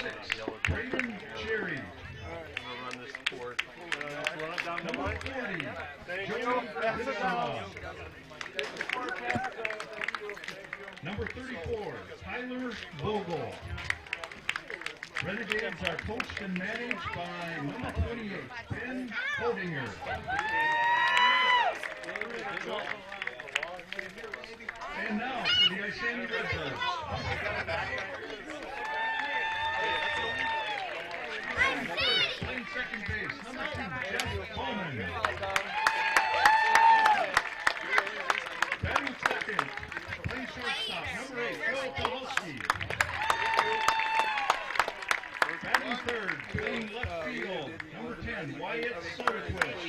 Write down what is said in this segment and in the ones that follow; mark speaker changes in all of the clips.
Speaker 1: 6, Braden Cherry. Number 40, Joey Vidal. Number 34, Tyler Vogel. Renegades are coached and managed by number 28, Ben Hodinger. And now for the Isanti Redbirds. Playing second base, number 2, Jeff Bowman. Batting second, playing shortstop, number 8, Phil Kowalski. Batting third, playing left field, number 10, Wyatt Soderquist.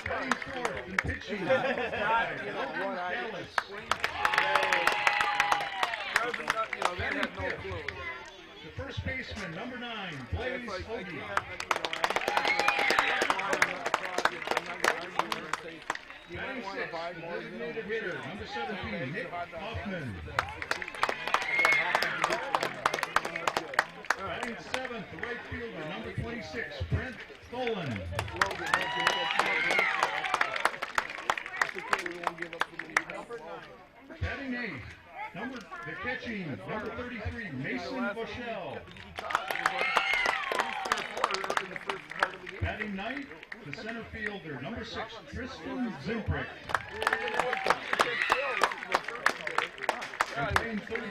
Speaker 1: Batting fourth and pitching, number 5, Logan Dallas. Batting fifth, the first baseman, number 9, Blaze Hoagie. Batting sixth, the designated hitter, number 17, Nick Hoffman. Batting seventh, the right fielder, number 26, Brent Tholen. Batting eighth, the catching, number 33, Mason Boschel. Batting ninth, the center fielder, number 6, Tristan Zimprick.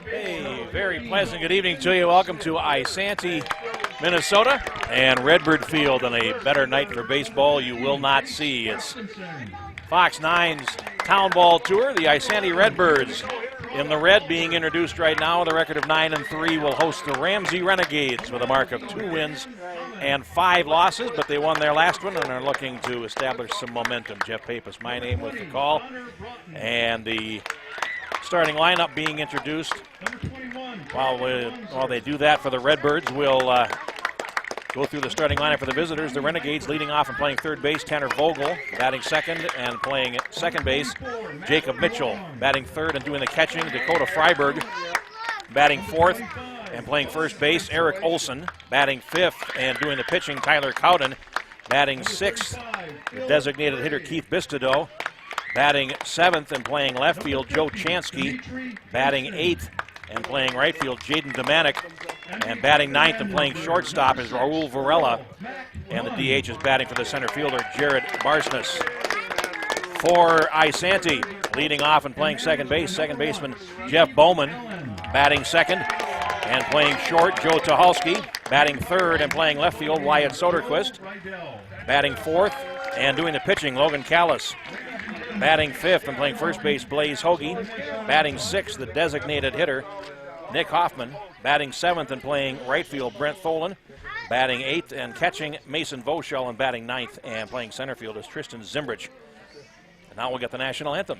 Speaker 2: Hey, very pleasant good evening to you. Welcome to Isanti, Minnesota, and Redbird Field on a better night for baseball you will not see. It's Fox 9's Town Ball Tour. The Isanti Redbirds in the red being introduced right now with a record of 9-3 will host the Ramsey Renegades with a mark of 2 wins and 5 losses, but they won their last one and are looking to establish some momentum. Jeff Pappas, my name with the call, and the starting lineup being introduced. While they do that for the Redbirds, we'll go through the starting lineup for the visitors. The Renegades leading off and playing third base, Tanner Vogel. Batting second and playing second base, Jacob Mitchell. Batting third and doing the catching, Dakota Freiberg. Batting fourth and playing first base, Eric Olson. Batting fifth and doing the pitching, Tyler Cowden. Batting sixth, the designated hitter, Keith Bistido. Batting seventh and playing left field, Joe Chansky. Batting eighth and playing right field, Jaden Domanik. And batting ninth and playing shortstop is Raul Varela. And the DH is batting for the center fielder, Jared Barsness. For Isanti, leading off and playing second baseman Jeff Bowman. Batting second and playing short, Joe Tucholsky. Batting third and playing left field, Wyatt Soderquist. Batting fourth and doing the pitching, Logan Callis. Batting fifth and playing first base, Blaze Hoagie. Batting sixth, the designated hitter, Nick Hoffman. Batting seventh and playing right field, Brent Tholen. Batting eighth and catching, Mason Voschel. And batting ninth and playing center field is Tristan Zimbrich. And now we'll get the national anthem.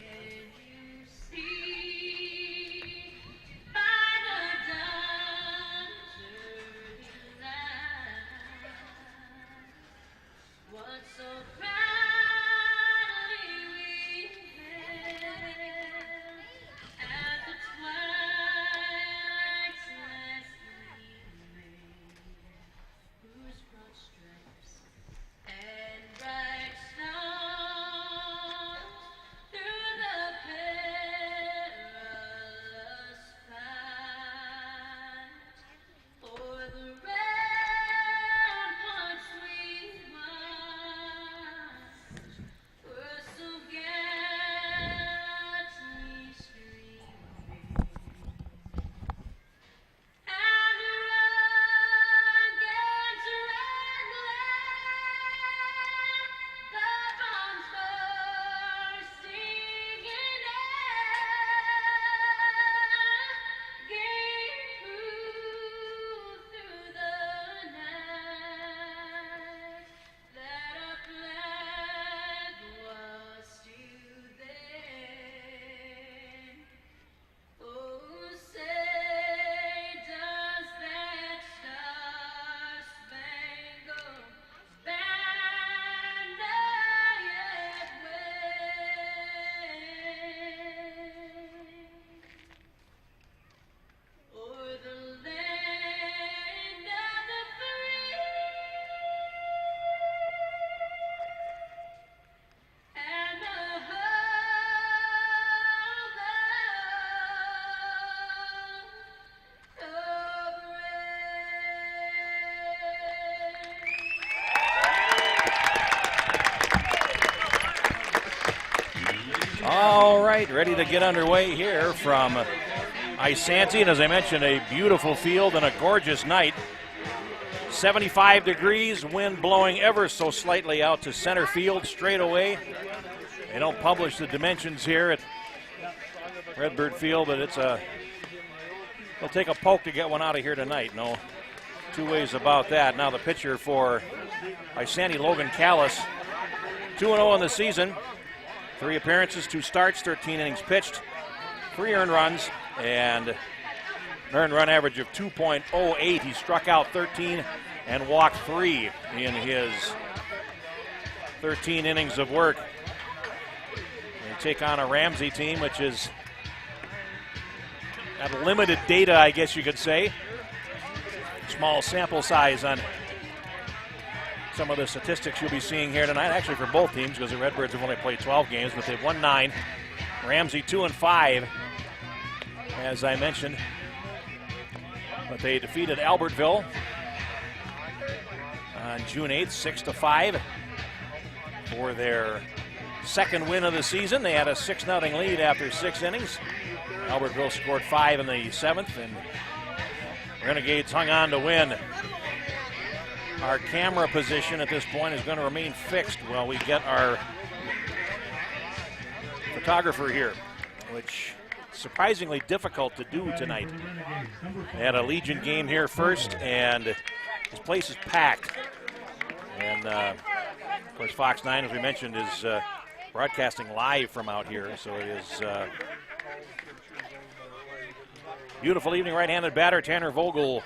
Speaker 2: All right, ready to get underway here from Isanti, and as I mentioned, a beautiful field and a gorgeous night. 75 degrees, wind blowing ever so slightly out to center field straight away. They don't publish the dimensions here at Redbird Field, but it'll take a poke to get one out of here tonight. No two ways about that. Now the pitcher for Isanti, Logan Callis, 2-0 in the season. 3 appearances, 2 starts, 13 innings pitched, 3 earned runs, and an earned run average of 2.08. He struck out 13 and walked 3 in his 13 innings of work. They take on a Ramsey team, which is at limited data, I guess you could say. Small sample size on some of the statistics you'll be seeing here tonight, actually for both teams, because the Redbirds have only played 12 games, but they've won 9. Ramsey 2-5, as I mentioned. But they defeated Albertville on June 8th, 6-5, for their second win of the season. They had a 6-0 lead after 6 innings. Albertville scored 5 in the 7th, and Renegades hung on to win. Our camera position at this point is going to remain fixed while we get our photographer here, which is surprisingly difficult to do tonight. They had a Legion game here first, and this place is packed. And, of course, Fox 9, as we mentioned, is broadcasting live from out here, so it is beautiful evening. Right-handed batter Tanner Vogel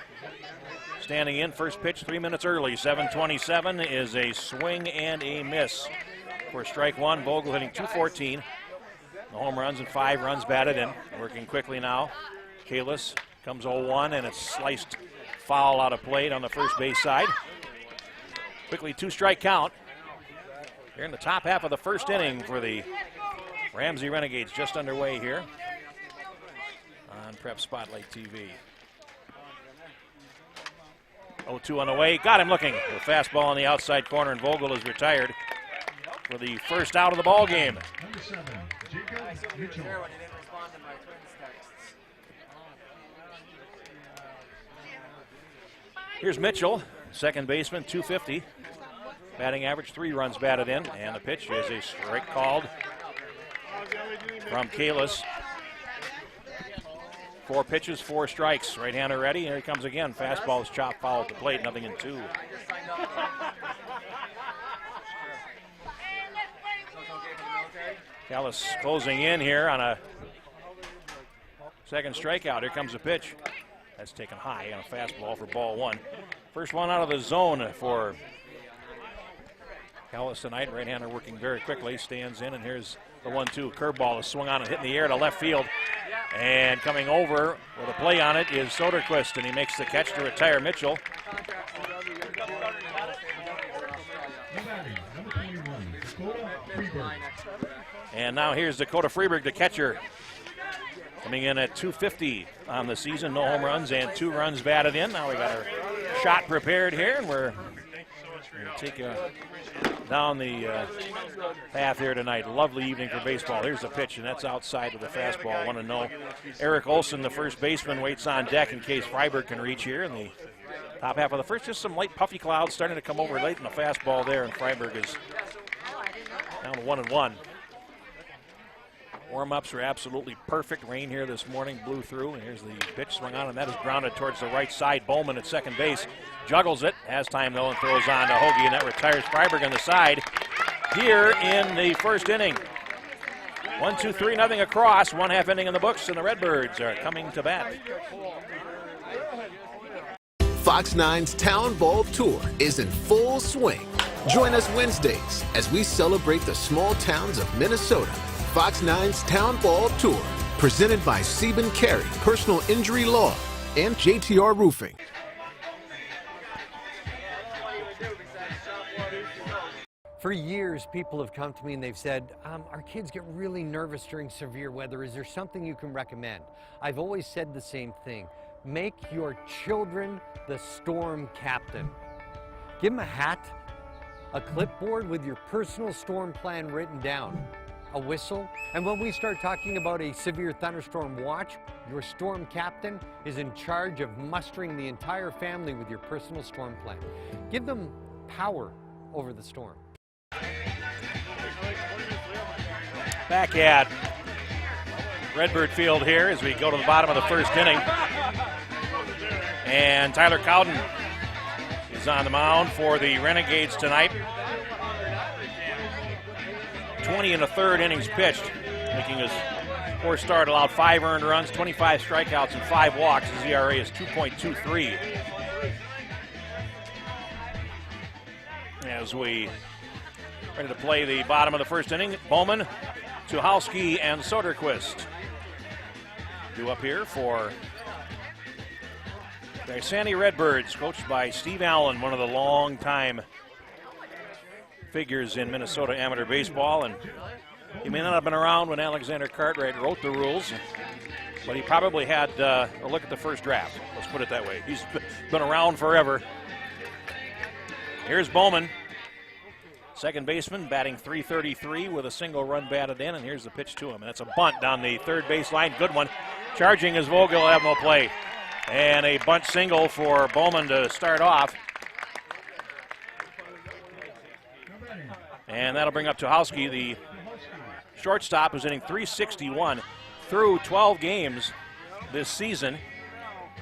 Speaker 2: standing in. First pitch 3 minutes early. 7:27 is a swing and a miss for strike one. Vogel hitting .214. No home runs and 5 runs batted in. Working quickly now. Kalis comes 0-1, and it's sliced foul out of plate on the first base side. Quickly 2-strike count. Here in the top half of the first inning for the Ramsey Renegades, just underway here on Prep Spotlight TV. 0-2 on the way. Got him looking. The fastball on the outside corner, and Vogel is retired for the first out of the ball game.
Speaker 1: Number 7, Jacob Mitchell.
Speaker 2: Here's Mitchell, second baseman, .250. Batting average, 3 runs batted in, and the pitch is a strike called from Kalis. 4 pitches, 4 strikes. Right-hander ready. Here he comes again. Fastball is chopped foul at the plate. Nothing in 2. Callis closing in here on a second strikeout. Here comes a pitch. That's taken high on a fastball for ball 1. First one out of the zone for Callis tonight. Right-hander working very quickly. Stands in, and here's the 1-2. Curveball is swung on and hit in the air to left field. And coming over with a play on it is Soderquist, and he makes the catch to retire Mitchell. And now here's Dakota Freeberg, the catcher, coming in at .250 on the season. No home runs and 2 runs batted in. Now we got our shot prepared here, and we're going to take down the path here tonight. Lovely evening for baseball. Here's the pitch, and that's outside of the fastball. 1-0. Eric Olson, the first baseman, waits on deck in case Freiberg can reach here in the top half of the first. Just some light puffy clouds starting to come over late in the fastball there, and Freiberg is down to 1-1. Warm-ups are absolutely perfect. Rain here this morning blew through, and here's the pitch swung on, and that is grounded towards the right side. Bowman at second base juggles it, has time though, and throws on to Hoagie, and that retires Freiberg on the side here in the first inning. 1-2-3, nothing across. 1/2 inning in the books, and the Redbirds are coming to bat.
Speaker 3: Fox 9's Town Ball Tour is in full swing. Join us Wednesdays as we celebrate the small towns of Minnesota. Fox 9's Town Ball Tour, presented by Sieben Carey Personal Injury Law and JTR Roofing.
Speaker 4: For years, people have come to me and they've said, our kids get really nervous during severe weather. Is there something you can recommend? I've always said the same thing. Make your children the storm captain. Give them a hat, a clipboard with your personal storm plan written down, a whistle. And when we start talking about a severe thunderstorm watch, your storm captain is in charge of mustering the entire family with your personal storm plan. Give them power over the storm.
Speaker 2: Back at Redbird Field here as we go to the bottom of the first inning. And Tyler Cowden is on the mound for the Renegades tonight. 20 1/3 innings pitched, making his fourth start, allowed 5 earned runs, 25 strikeouts, and 5 walks. His ERA is 2.23. As we ready to play the bottom of the first inning, Bowman, Tucholsky, and Soderquist due up here for the Isanti Redbirds, coached by Steve Allen, one of the long-time figures in Minnesota amateur baseball. And he may not have been around when Alexander Cartwright wrote the rules, but he probably had a look at the first draft. Let's put it that way. He's been around forever. Here's Bowman, second baseman, batting .333 with a single run batted in, and here's the pitch to him. And that's a bunt down the third base line. Good one. Charging is Vogel, will have no play. And a bunt single for Bowman to start off. And that'll bring up Tucholsky, the shortstop, who's hitting .361 through 12 games this season.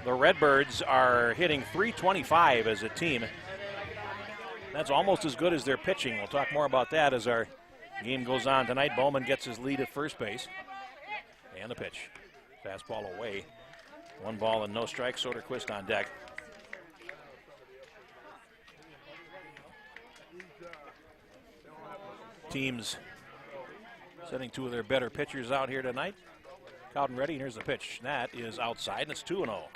Speaker 2: The Redbirds are hitting .325 as a team. That's almost as good as their pitching. We'll talk more about that as our game goes on tonight. Bowman gets his lead at first base. And the pitch. Fastball away. 1 ball and no strikes. Soderquist on deck. Teams setting 2 of their better pitchers out here tonight. Cowden ready, and here's the pitch. That is outside, and it's 2-0.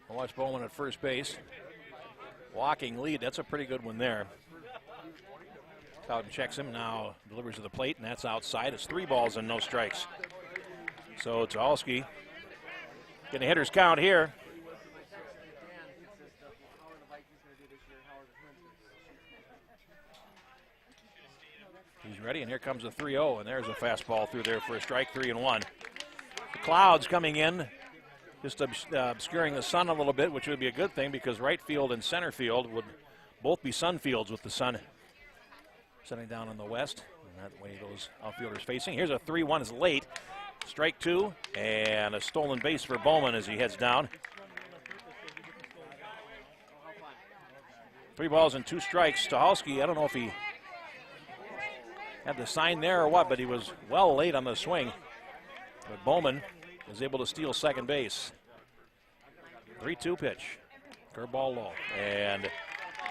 Speaker 2: We'll watch Bowman at first base. Walking lead, that's a pretty good one there. Cowden checks him, now delivers to the plate, and that's outside. It's 3 balls and no strikes. So Tucholsky getting a hitter's count here. He's ready, and here comes a 3-0, and there's a fastball through there for a strike, 3-1. The clouds coming in, just obscuring the sun a little bit, which would be a good thing because right field and center field would both be sun fields with the sun setting down in the west. And that way those outfielders facing. Here's a 3-1, is late. Strike 2, and a stolen base for Bowman as he heads down. 3 balls and 2 strikes. Tucholsky, I don't know if he had the sign there or what, but he was well late on the swing. But Bowman is able to steal second base. 3-2 pitch. Curveball low. And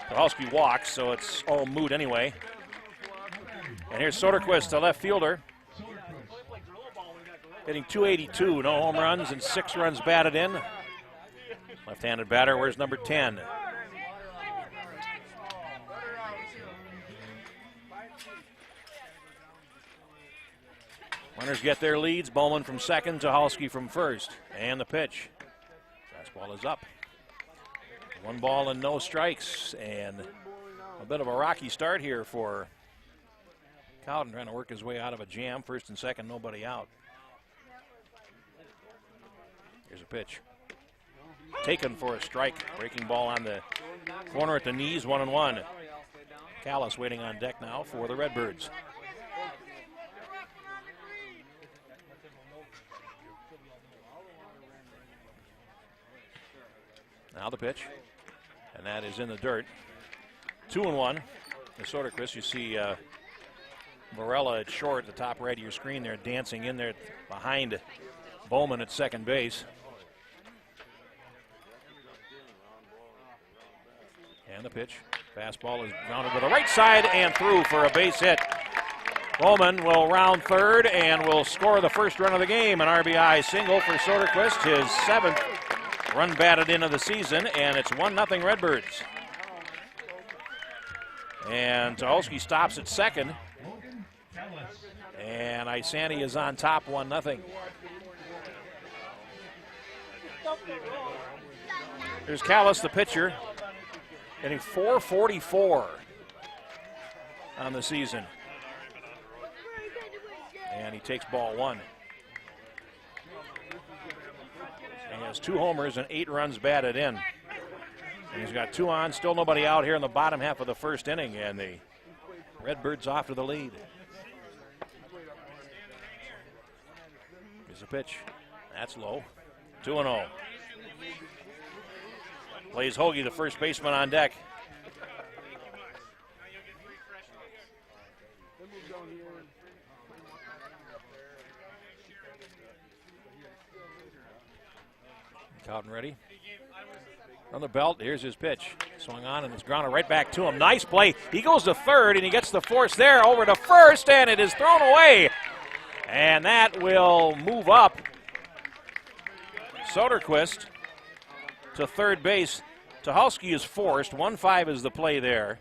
Speaker 2: Tucholsky walks, so it's all moot anyway. And here's Soderquist, the left fielder. Hitting .282, no home runs and 6 runs batted in. Left-handed batter, where's number 10? Runners get their leads. Bowman from second, Tucholsky from first. And the pitch. Fastball is up. 1 ball and no strikes. And a bit of a rocky start here for Cowden, trying to work his way out of a jam. First and second, nobody out. Here's a pitch. Taken for a strike. Breaking ball on the corner at the knees, 1-1. Callis waiting on deck now for the Redbirds. Now the pitch, and that is in the dirt. 2-1. The Soderquist, you see Varela at short, the top right of your screen there, dancing in there behind Bowman at second base. And the pitch. Fastball is grounded to the right side and through for a base hit. Bowman will round third and will score the first run of the game. An RBI single for Soderquist, his 7th run batted in of the season, and it's 1-0 Redbirds. And Tucholsky stops at second. And Isanti is on top, 1-0. Here's Callis, the pitcher. hitting .444 on the season. And he takes ball one. And he has 2 homers and 8 runs batted in. And he's got 2 on, still nobody out here in the bottom half of the first inning, and the Redbirds off to the lead. Here's a pitch. That's low. 2-0. Plays Hoagie, the first baseman, on deck. Cowden ready. On the belt, here's his pitch. Swung on and it's grounded right back to him. Nice play. He goes to third and he gets the force there over to first, and it is thrown away. And that will move up Soderquist to third base. Tucholsky is forced. 1-5 is the play there.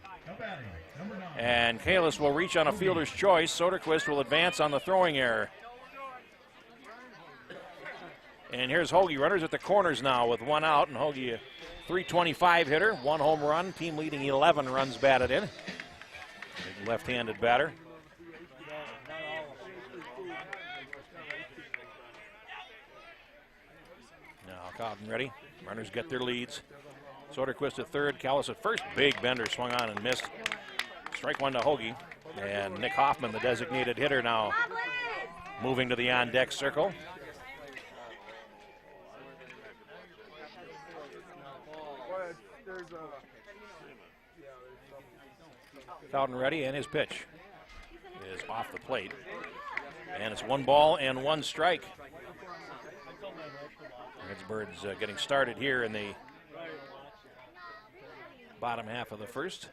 Speaker 2: And Kalis will reach on a fielder's choice. Soderquist will advance on the throwing error. And here's Hoagie. Runners at the corners now with 1 out. And Hoagie, a .325 hitter, 1 home run, team leading 11 runs batted in. Big left-handed batter. Now Cowden ready. Runners get their leads. Soderquist at third, Kalis at first. Big bender swung on and missed. Strike one to Hoagie. And Nick Hoffman, the designated hitter, now moving to the on-deck circle. Cowden ready, and his pitch is off the plate. And it's 1 ball and 1 strike. Redbirds getting started here in the bottom half of the first,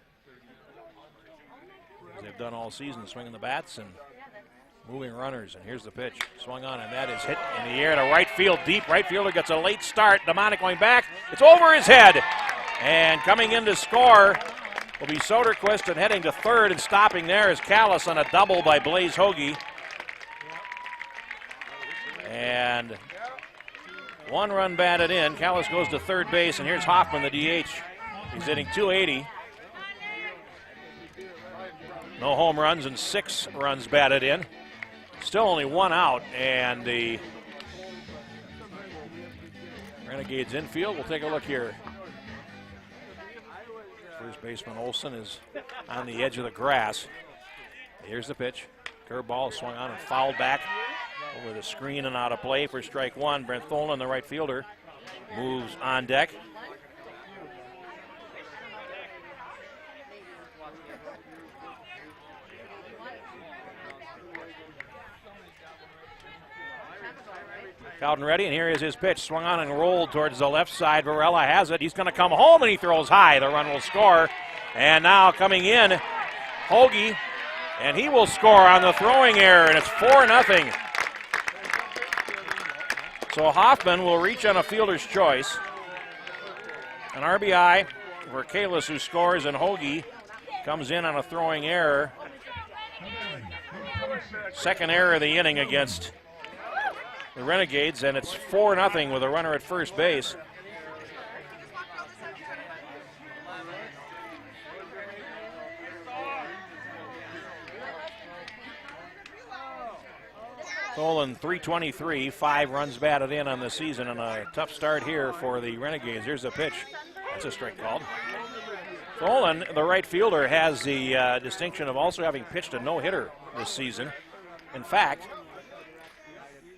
Speaker 2: as they've done all season, swinging the bats and moving runners. And here's the pitch, swung on, and that is hit in the air to right field deep. Right fielder gets a late start. Demonic going back. It's over his head. And coming in to score will be Soderquist, and heading to third and stopping there is Kalis on a double by Blaze Hoagie. And 1 run batted in. Kalis goes to third base, and here's Hoffman, the DH. He's hitting .280. No home runs and 6 runs batted in. Still only 1 out, and the Renegades infield. We'll take a look here. First baseman Olson is on the edge of the grass. Here's the pitch. Curveball swung on and fouled back over the screen and out of play for strike 1. Brent Tholen, the right fielder, moves on deck. Cowden ready, and here is his pitch. Swung on and rolled towards the left side. Varela has it. He's going to come home, and he throws high. The run will score. And now coming in, Hoagie, and he will score on the throwing error, and it's 4-0. So Hoffman will reach on a fielder's choice. An RBI for Kalis, who scores, and Hoagie comes in on a throwing error. Second error of the inning against the Renegades, and it's 4-0 with a runner at first base. Tholen, .323, 5 runs batted in on the season, and a tough start here for the Renegades. Here's a pitch. That's a strike called. Tholen, the right fielder, has the distinction of also having pitched a no-hitter this season. In fact,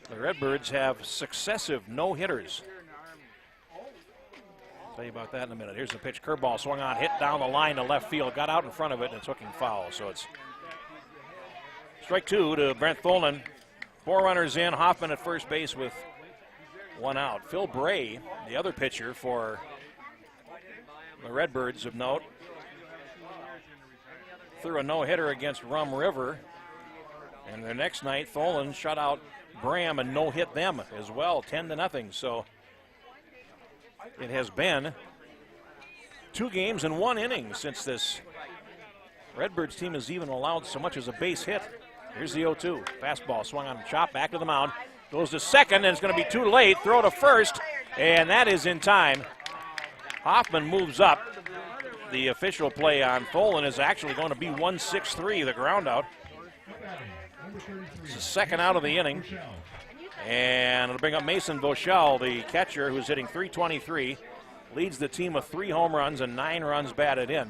Speaker 2: the Redbirds have successive no-hitters. I'll tell you about that in a minute. Here's the pitch. Curveball swung on, hit down the line to left field, got out in front of it, and it's hooking foul. So it's strike 2 to Brent Tholen. 4 runners in. Hoffman at first base with 1 out. Phil Bray, the other pitcher for the Redbirds of note, threw a no-hitter against Rum River. And the next night, Tholen shut out Bram and no-hit them as well, 10-0. So it has been 2 games and 1 inning since this Redbirds team has even allowed so much as a base hit. Here's the 0-2. Fastball swung on and chopped back to the mound. Goes to second, and it's going to be too late. Throw to first, and that is in time. Hoffman moves up the official play on Tholen is actually going to be 1-6-3, the ground out. It's the second out of the inning. And it'll bring up Mason Voschel, the catcher, who's hitting .323. Leads the team with 3 home runs and 9 runs batted in.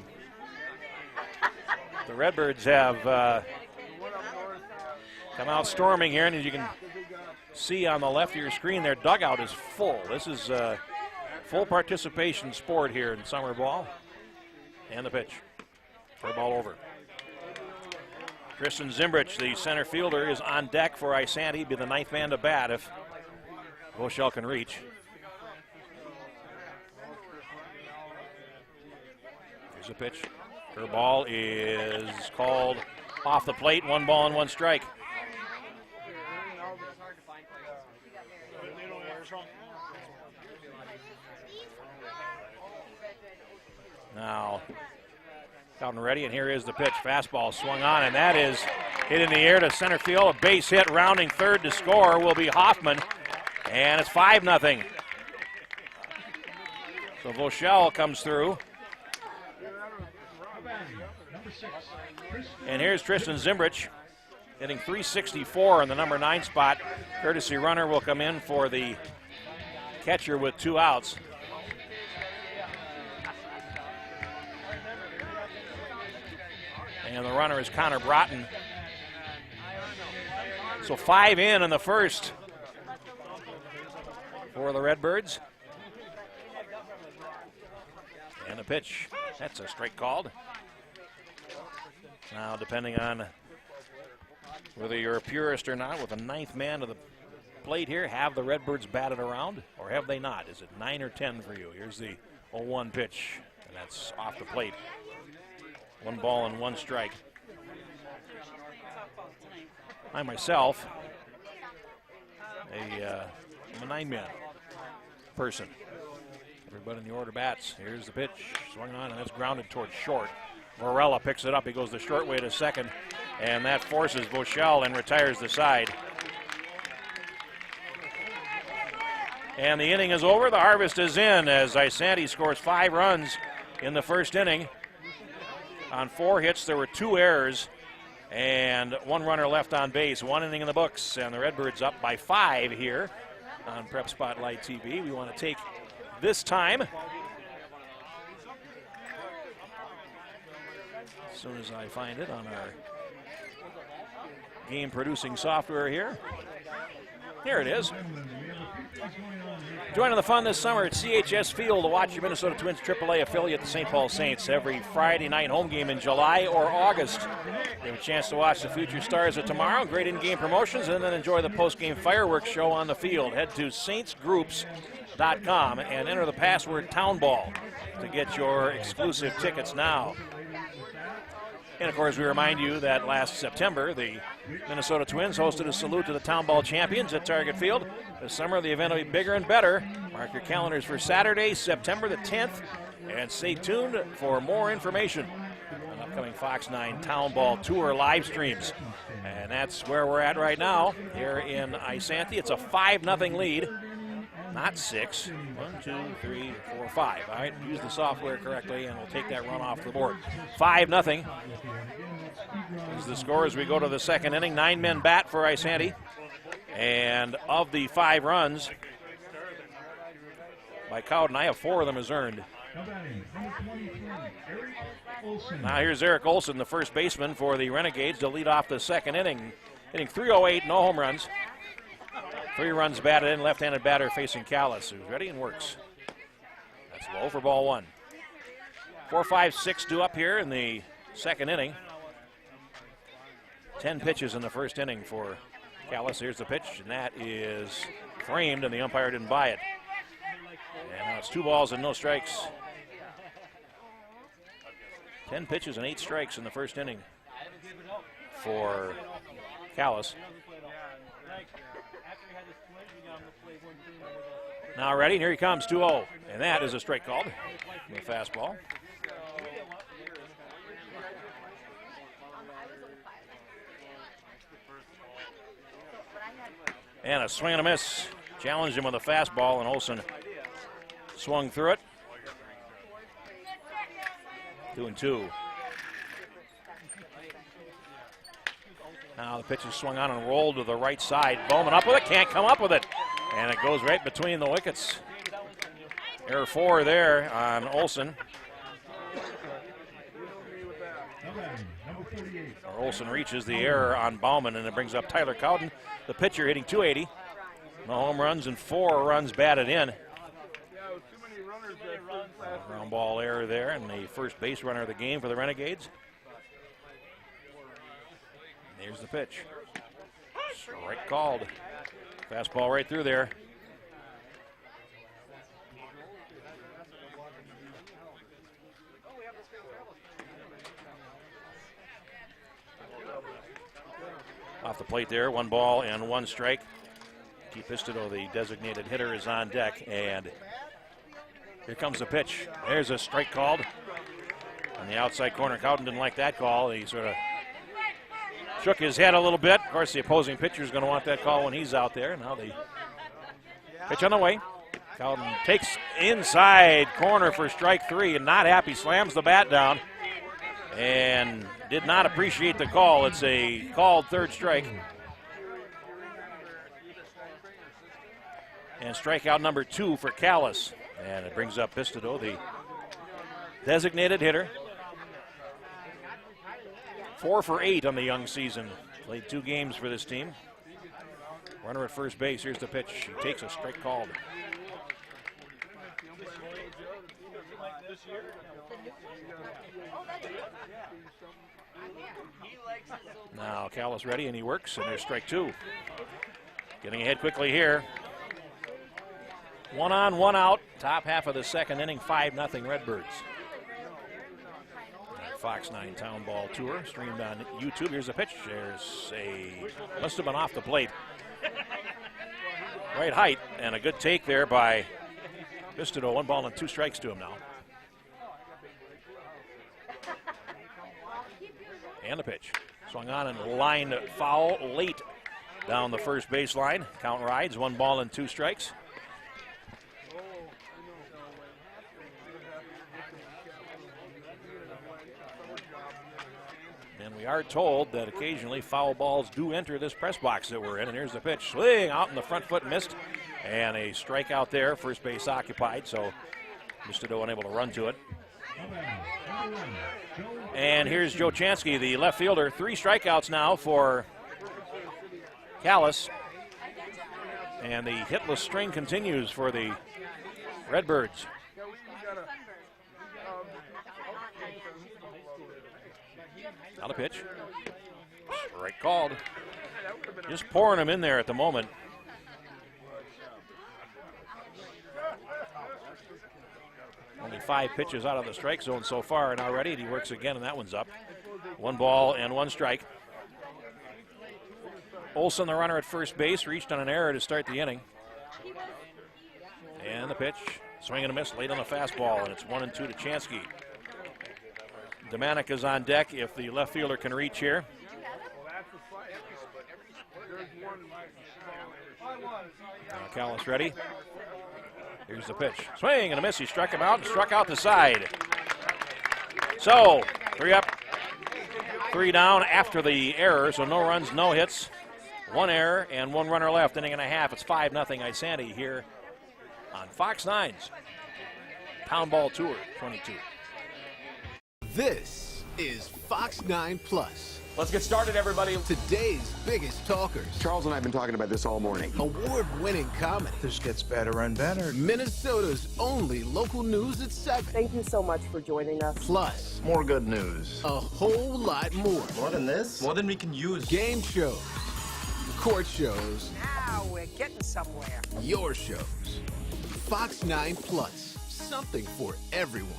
Speaker 2: The Redbirds have come out storming here, and as you can see on the left of your screen, their dugout is full. This is a full participation sport here in summer ball. And the pitch. Fair ball over. Tristan Zimbrich, the center fielder, is on deck for Isanti. Be the 9th man to bat if Voschel can reach. Here's a pitch. Her ball is called off the plate. 1 ball and 1 strike. Now, out and ready, and here is the pitch. Fastball swung on, and that is hit in the air to center field. A base hit, rounding third to score will be Hoffman, and it's 5-0. So Voschel comes through. And here's Tristan Zimbrich, hitting .364 in the number 9 spot. Courtesy runner will come in for the catcher with 2 outs. And the runner is Connor Broughton. So 5 in the first for the Redbirds. And the pitch. That's a strike called. Now, depending on whether you're a purist or not, with the 9th man to the plate here, have the Redbirds batted around, or have they not? Is it 9 or 10 for you? Here's the 0-1 pitch, and that's off the plate. 1 ball and 1 strike. I myself, I'm a 9-man person. Everybody in the order bats. Here's the pitch, swung on, and that's grounded towards short. Morella picks it up. He goes the short way to second, and that forces Voschel and retires the side. And the inning is over. The harvest is in as Isanti scores 5 runs in the first inning. On 4 hits, there were 2 errors and 1 runner left on base. 1 inning in the books, and the Redbirds up by 5 here on Prep Spotlight TV. We want to take this time, as soon as I find it on our game-producing software here. Here it is. Joining the fun this summer at CHS Field to watch your Minnesota Twins AAA affiliate, the St. Paul Saints, every Friday night home game in July or August. You have a chance to watch the future stars of tomorrow, great in-game promotions, and then enjoy the post-game fireworks show on the field. Head to saintsgroups.com and enter the password TOWNBALL to get your exclusive tickets now. And, of course, we remind you that last September, the Minnesota Twins hosted a salute to the Town Ball champions at Target Field. This summer, the event will be bigger and better. Mark your calendars for Saturday, September the 10th, and stay tuned for more information on upcoming Fox 9 Town Ball Tour live streams. And that's where we're at right now here in Isanti. It's a 5-0 lead. Not 6. 1, 2, 3, 4, 5. All right, use the software correctly, and we'll take that run off the board. 5-0 is the score as we go to the second inning. 9 men bat for Isanti. And of the 5 runs by Cowden, I have 4 of them as earned. Now here's Eric Olson, the first baseman for the Renegades, to lead off the second inning. Hitting .308, no home runs. 3 runs batted in, left-handed batter facing Callis, who's ready and works. That's low for ball 1. 4, 5, 6 due up here in the second inning. 10 pitches in the first inning for Callis. Here's the pitch, and that is framed, and the umpire didn't buy it. And now it's 2 balls and no strikes. 10 pitches and 8 strikes in the first inning for Callis. Now ready, and here he comes, 2-0. And that is a strike called. The fastball. And a swing and a miss. Challenged him with a fastball, and Olson swung through it. 2-2. Now the pitch is swung on and rolled to the right side. Bowman up with it, can't come up with it. And it goes right between the wickets. Error 4 there on Olson. Olson reaches the error on Bauman, and it brings up Tyler Cowden, the pitcher, hitting .280. No home runs and 4 runs batted in. Ground ball error there, and the first base runner of the game for the Renegades. Here's the pitch. Strike called. Fastball right through there. Off the plate there, 1 ball and 1 strike. Keith Pistodo, the designated hitter, is on deck, and here comes the pitch. There's a strike called on the outside corner. Cowden didn't like that call. He sort of shook his head a little bit. Of course, the opposing pitcher is going to want that call when he's out there. Now the pitch on the way. Cowden takes inside corner for strike 3, and not happy, slams the bat down, and did not appreciate the call. It's a called third strike. And strikeout number 2 for Callis. And it brings up Pistodo, the designated hitter. 4 for 8 on the young season. Played 2 games for this team. Runner at first base. Here's the pitch. He takes a strike called. Now Callis ready, and he works, and there's strike 2. Getting ahead quickly here. 1 on, 1 out. Top half of the second inning, 5-0 Redbirds. Fox 9 Town Ball Tour streamed on YouTube. Here's the pitch. There's must have been off the plate. Right height, and a good take there by Pistodo. 1 ball and 2 strikes to him now. And the pitch. Swung on and lined foul late down the first baseline. Count rides, 1 ball and 2 strikes. And we are told that occasionally foul balls do enter this press box that we're in. And here's the pitch. Swing out in the front foot, missed. And a strikeout there, first base occupied, so Pistodo unable to run to it. And here's Joe Chansky, the left fielder. 3 strikeouts now for Callis. And the hitless string continues for the Redbirds. Now the pitch. Strike called. Just pouring him in there at the moment. Only 5 pitches out of the strike zone so far, and already and he works again, and that one's up. 1 ball and 1 strike. Olson, the runner at first base, reached on an error to start the inning. And the pitch, swing and a miss late on the fastball, and it's 1-2 to Chansky. Demanik is on deck if the left fielder can reach here. Now Callis ready. Here's the pitch. Swing and a miss. He struck him out and struck out the side. So, 3 up, 3 down after the error. So no runs, no hits. 1 error and 1 runner left. Inning and a half. It's 5-0 Isanti here on Fox 9's Town Ball Tour 22.
Speaker 3: This is Fox 9 Plus.
Speaker 5: Let's get started, everybody.
Speaker 3: Today's biggest talkers.
Speaker 5: Charles and I have been talking about this all morning.
Speaker 3: Award-winning comedy.
Speaker 6: This gets better and better.
Speaker 3: Minnesota's only local news at 7.
Speaker 7: Thank you so much for joining us.
Speaker 3: Plus,
Speaker 6: More good news.
Speaker 3: a whole lot more.
Speaker 6: More than this? More than we can use.
Speaker 3: Game shows, court shows,
Speaker 7: Now we're getting somewhere.
Speaker 3: your shows. Fox 9 Plus. Something for everyone.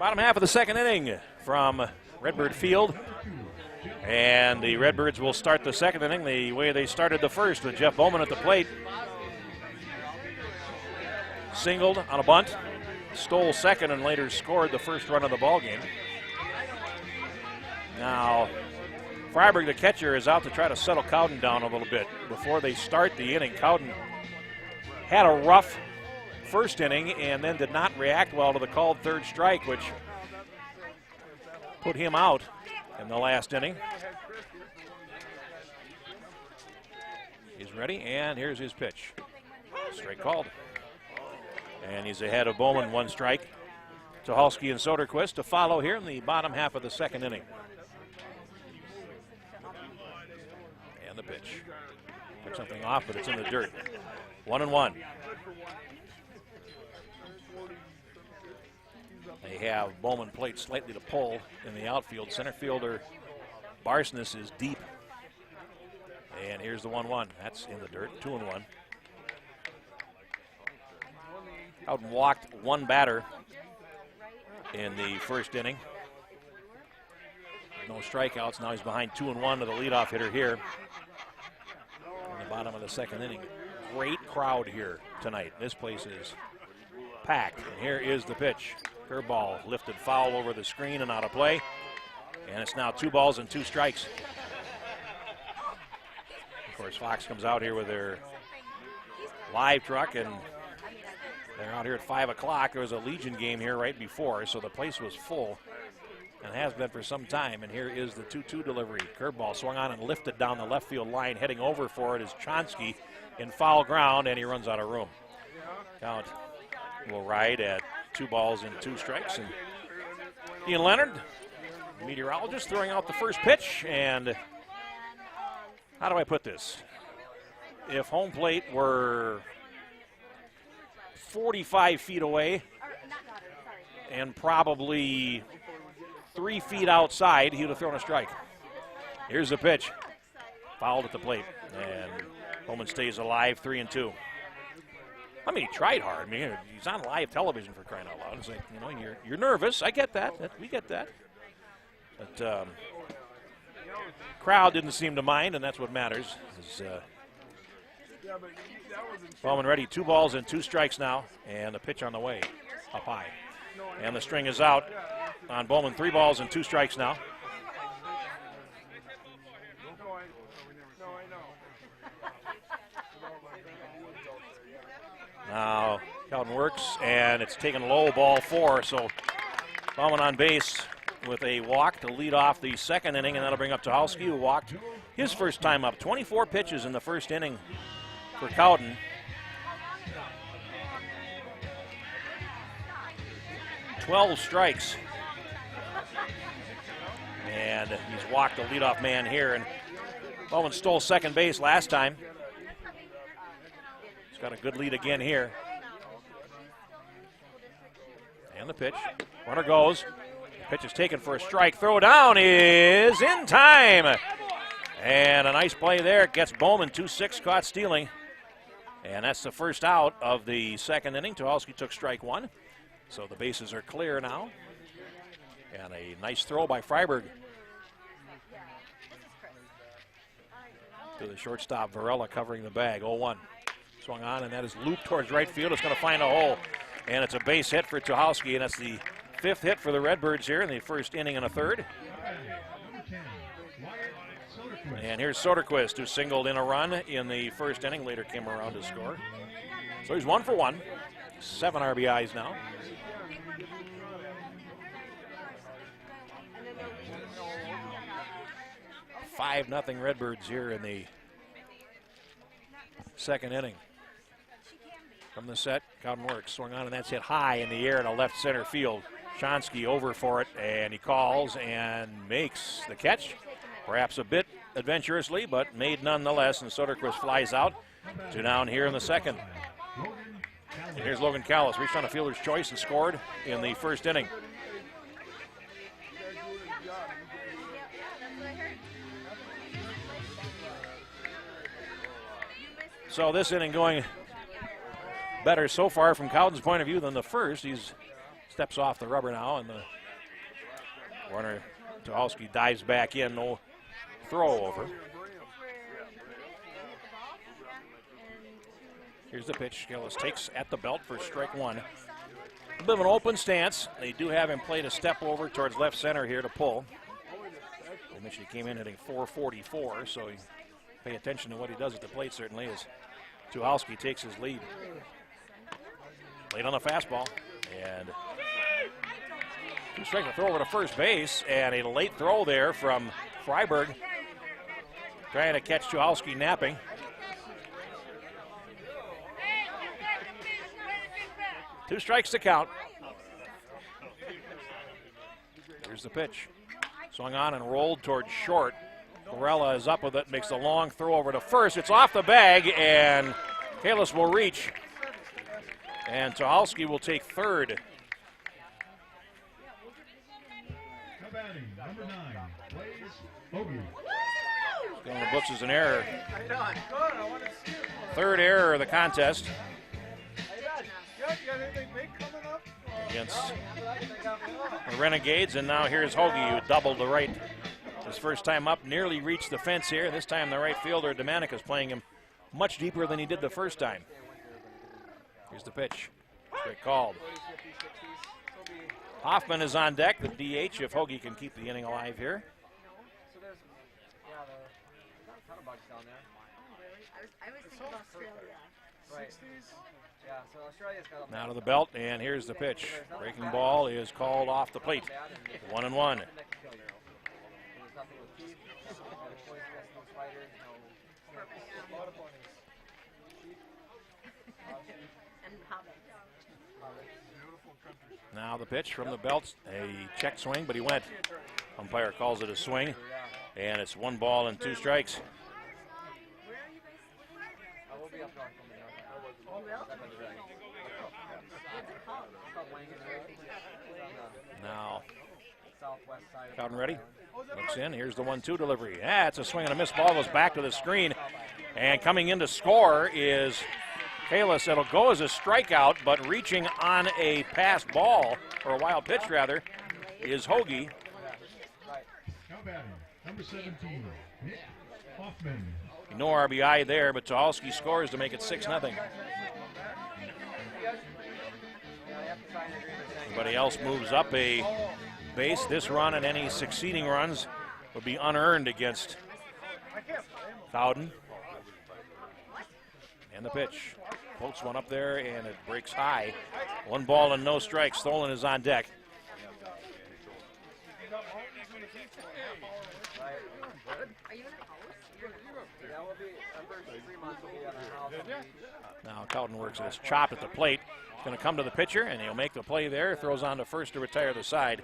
Speaker 2: Bottom half of the second inning from Redbird Field. And the Redbirds will start the second inning the way they started the first, with Jeff Bowman at the plate. Singled on a bunt, stole second, and later scored the first run of the ball game. Now, Freiberg, the catcher, is out to try to settle Cowden down a little bit. Before they start the inning, Cowden had a rough first inning and then did not react well to the called third strike, which put him out in the last inning. He's ready, and here's his pitch. Strike called. And he's ahead of Bowman, one strike. Tucholsky and Soderquist to follow here in the bottom half of the second inning. And the pitch. Took something off, but it's in the dirt. 1-1. They have Bowman plate slightly to pull in the outfield. Center fielder Barsness is deep. And here's the 1-1. That's in the dirt. 2-1. Cowden walked one batter in the first inning. No strikeouts. Now he's behind 2-1 to the leadoff hitter here in the bottom of the second inning. Great crowd here tonight. This place is packed. And here is the pitch. Curveball lifted foul over the screen and out of play. And it's now 2 balls and 2 strikes. Of course, Fox comes out here with their live truck, and they're out here at 5 o'clock. There was a Legion game here right before, so the place was full and has been for some time. And here is the 2-2 delivery. Curveball swung on and lifted down the left field line. Heading over for it is Chonsky in foul ground, and he runs out of room. Count will ride at 2 balls and 2 strikes. And Ian Leonard, meteorologist, throwing out the first pitch. And how do I put this? If home plate were 45 feet away and probably 3 feet outside, he would have thrown a strike. Here's the pitch. Fouled at the plate. And Bowman stays alive, 3-2. I mean, he tried hard. I mean, he's on live television, for crying out loud. It's like, you know, you're nervous. I get that. We get that. But crowd didn't seem to mind, and that's what matters. Bowman ready. 2 balls and 2 strikes now, and the pitch on the way, up high. And the string is out on Bowman. 3 balls and 2 strikes now. Now, Cowden works, and it's taken low, ball 4. So Bowman on base with a walk to lead off the second inning, and that'll bring up Tucholsky, who walked his first time up. 24 pitches in the first inning for Cowden. Twelve strikes. And he's walked the leadoff man here, and Bowman stole second base last time. Got a good lead again here. And the pitch. Runner goes. The pitch is taken for a strike. Throw down is in time. And a nice play there. Gets Bowman. 2-6 caught stealing. And that's the first out of the second inning. Tucholsky took strike 1. So the bases are clear now. And a nice throw by Freiberg to the shortstop. Varela covering the bag. 0-1. Swung on, and that is looped towards right field. It's going to find a hole, and it's a base hit for Tucholsky, and that's the 5th hit for the Redbirds here in the first inning and a third. And here's Soderquist, who singled in a run in the first inning, later came around to score. So he's 1 for 1, 7 RBIs now. $5-0 Redbirds here in the second inning. From the set, Cowden works, swung on, and that's hit high in the air to left center field. Chonsky over for it, and he calls and makes the catch. Perhaps a bit adventurously, but made nonetheless, and Soderquist flies out to down here in the second. And here's Logan Callis, reached on a fielder's choice and scored in the first inning. So this inning going better so far from Cowden's point of view than the first. He's steps off the rubber now, and the runner, Tucholsky, dives back in. No throw over. Here's the pitch. Gillis takes at the belt for strike one. A bit of an open stance. They do have him play to step over towards left center here to pull. They mentioned he came in hitting .444, so you pay attention to what he does at the plate, certainly, as Tucholsky takes his lead. Late on the fastball, and 2 strikes, a throw over to first base, and a late throw there from Freiberg, trying to catch Tucholsky napping. Two strikes to count. Here's the pitch. Swung on and rolled towards short. Varela is up with it, makes a long throw over to first. It's off the bag, and Kalis will reach. And Tucholsky will take third.
Speaker 1: Now batting, number 9, Blaze Hoagie.
Speaker 2: Going to the books as an error. Third error of the contest against the Renegades, and now here's Hoagie, who doubled to right his first time up, nearly reached the fence here. This time the right fielder, Domanic, is playing him much deeper than he did the first time. Here's the pitch. Straight called. Hoffman is on deck, the DH, if Hoagie can keep the inning alive here. Now to the belt, and here's the pitch. Breaking ball is called off the plate. 1-1. Now the pitch from the belt, a check swing, but he went. Umpire calls it a swing, and it's 1 ball and 2 strikes. Now, Cowden ready, looks in, here's the 1-2 delivery. It's a swing and a miss, ball goes back to the screen, and coming in to score is Kalis. It'll go as a strikeout, but reaching on a passed ball, or a wild pitch rather, is Hoagie.
Speaker 1: Now batting, number 17, Nick Hoffman.
Speaker 2: No RBI there, but Tucholsky scores to make it 6-0. Everybody else moves up a base. This run and any succeeding runs would be unearned against Cowden. And the pitch. Floats one up there, and it breaks high. 1 ball and no strikes. Stolen is on deck. Now Cowden works his chop at the plate. He's going to come to the pitcher, and he'll make the play there. Throws on to first to retire the side.